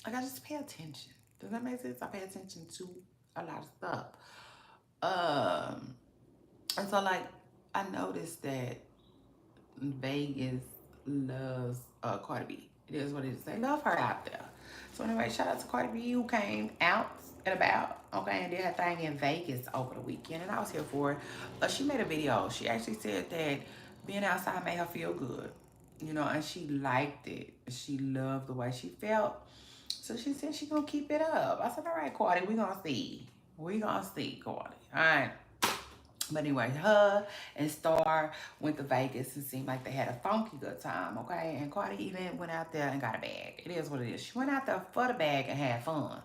Like I just pay attention. Does that make sense? I pay attention to a lot of stuff. Um, and so like I noticed that Vegas loves Cardi B. It is what it is. They love her out there. So anyway, shout out to Cardi B who came out and about, okay, and did her thing in Vegas over the weekend, and I was here for it. She made a video. She actually said that being outside made her feel good, you know, and she liked it. She loved the way she felt. So she said she gonna keep it up. I said, all right, Cardi, we gonna see. We gonna see, Cardi. All right. But anyway, her and Star went to Vegas and seemed like they had a funky good time, okay? And Cardi even went out there and got a bag. It is what it is. She went out there for the bag and had fun.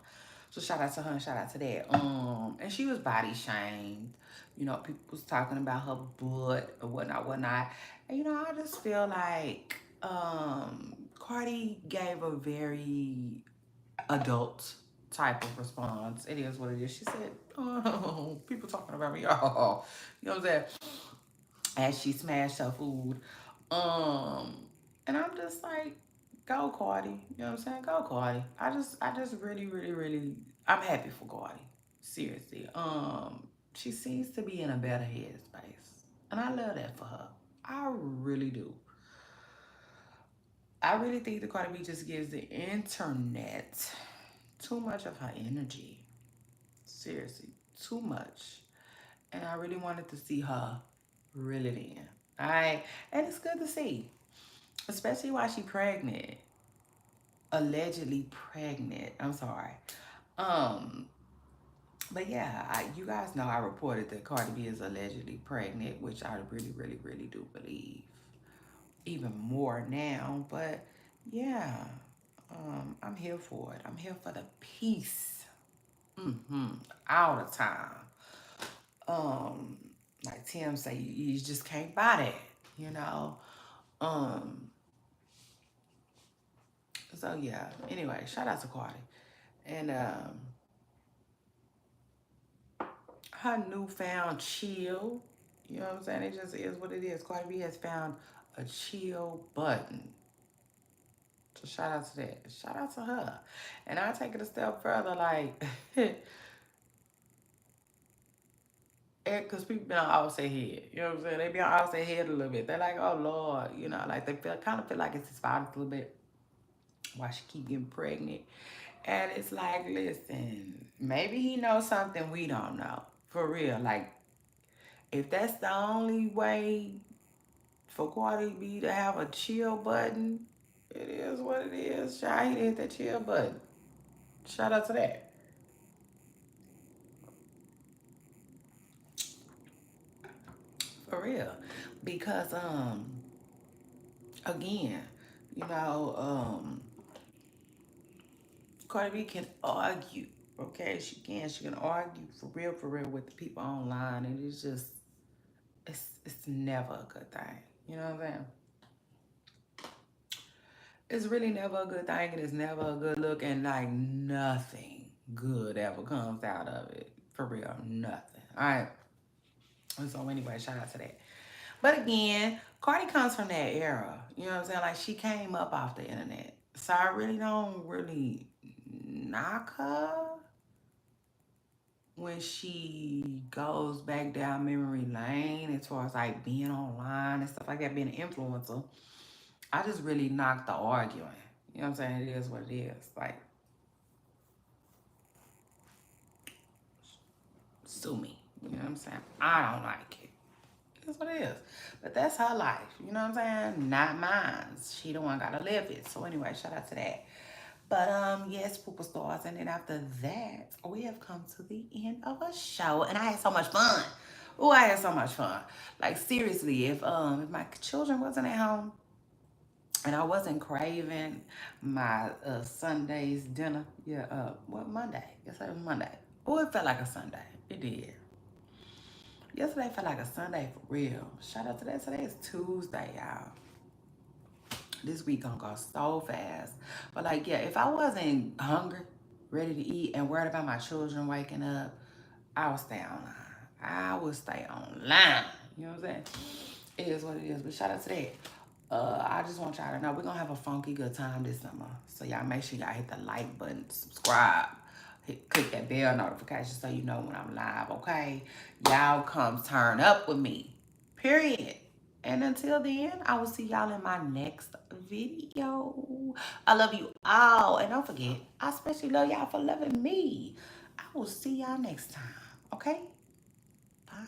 So shout out to her and shout out to that. And she was body shamed. You know, people was talking about her butt or whatnot, whatnot. And you know, I just feel like Cardi gave a very adult type of response. It is what it is. She said, oh, people talking about me. Oh, you know what I'm saying? As she smashed her food. Um, and I'm just like, go Cardi. You know what I'm saying? Go Cardi. I just really, really, really, I'm happy for Cardi. Seriously. She seems to be in a better headspace. And I love that for her. I really do. I really think the Cardi B just gives the internet too much of her energy. Seriously, too much. And I really wanted to see her reel it in. Alright. And it's good to see. Especially while she pregnant. Allegedly pregnant. I'm sorry. Um, but yeah, you guys know I reported that Cardi B is allegedly pregnant, which I really, really, really do believe. Even more now. But yeah. I'm here for it. I'm here for the peace. All the time. Um, like Tim say, you just can't buy that, you know. Um, so yeah. Anyway, shout out to Cardi and her newfound chill. You know what I'm saying? It just is what it is. Cardi B has found a chill button. So shout out to that. Shout out to her. And I'll take it a step further, like, because people been on off their head. You know what I'm saying? They be on off their head a little bit. They're like, oh Lord, you know, like they kind of feel like it's his fault a little bit. Why she keep getting pregnant. And it's like, listen, maybe he knows something we don't know. For real. Like, if that's the only way for Cardi B to have a chill button, it is what it is. Child, he hit that chill button. Shout out to that. For real. Because again, you know, Cardi B can argue. Okay, she can argue for real with the people online, and it's just it's never a good thing. You know what I'm saying? It's really never a good thing, and it's never a good look, and like nothing good ever comes out of it. For real, nothing. All right. And so anyway, shout out to that. But again, Cardi comes from that era. You know what I'm saying? Like she came up off the internet. So I really don't really knock her when she goes back down memory lane as far as like being online and stuff like that, being an influencer. I just really knock the arguing. You know what I'm saying? It is what it is. Like, sue me. You know what I'm saying? I don't like it. That's what it is. But that's her life. You know what I'm saying? Not mine. She the one gotta live it. So anyway, shout out to that. But yes, Pooper Stars. And then after that, we have come to the end of a show. And I had so much fun. Oh, I had so much fun. Like seriously, if my children wasn't at home and I wasn't craving my Sunday's dinner, yeah, what Monday? Yes, it was Monday. Oh, it felt like a Sunday. It did. Yesterday felt like a Sunday for real. Shout out to that. Today is Tuesday, y'all. This week gonna go so fast. But like, yeah, if I wasn't hungry, ready to eat, and worried about my children waking up, I would stay online. I would stay online. You know what I'm saying? It is what it is. But shout out to that. I just want y'all to know we're gonna have a funky good time this summer. So y'all make sure y'all hit the like button, subscribe, click that bell notification so you know when I'm live, okay? Y'all come turn up with me. Period. And until then, I will see y'all in my next video. I love you all. And don't forget, I especially love y'all for loving me. I will see y'all next time. Okay? Bye.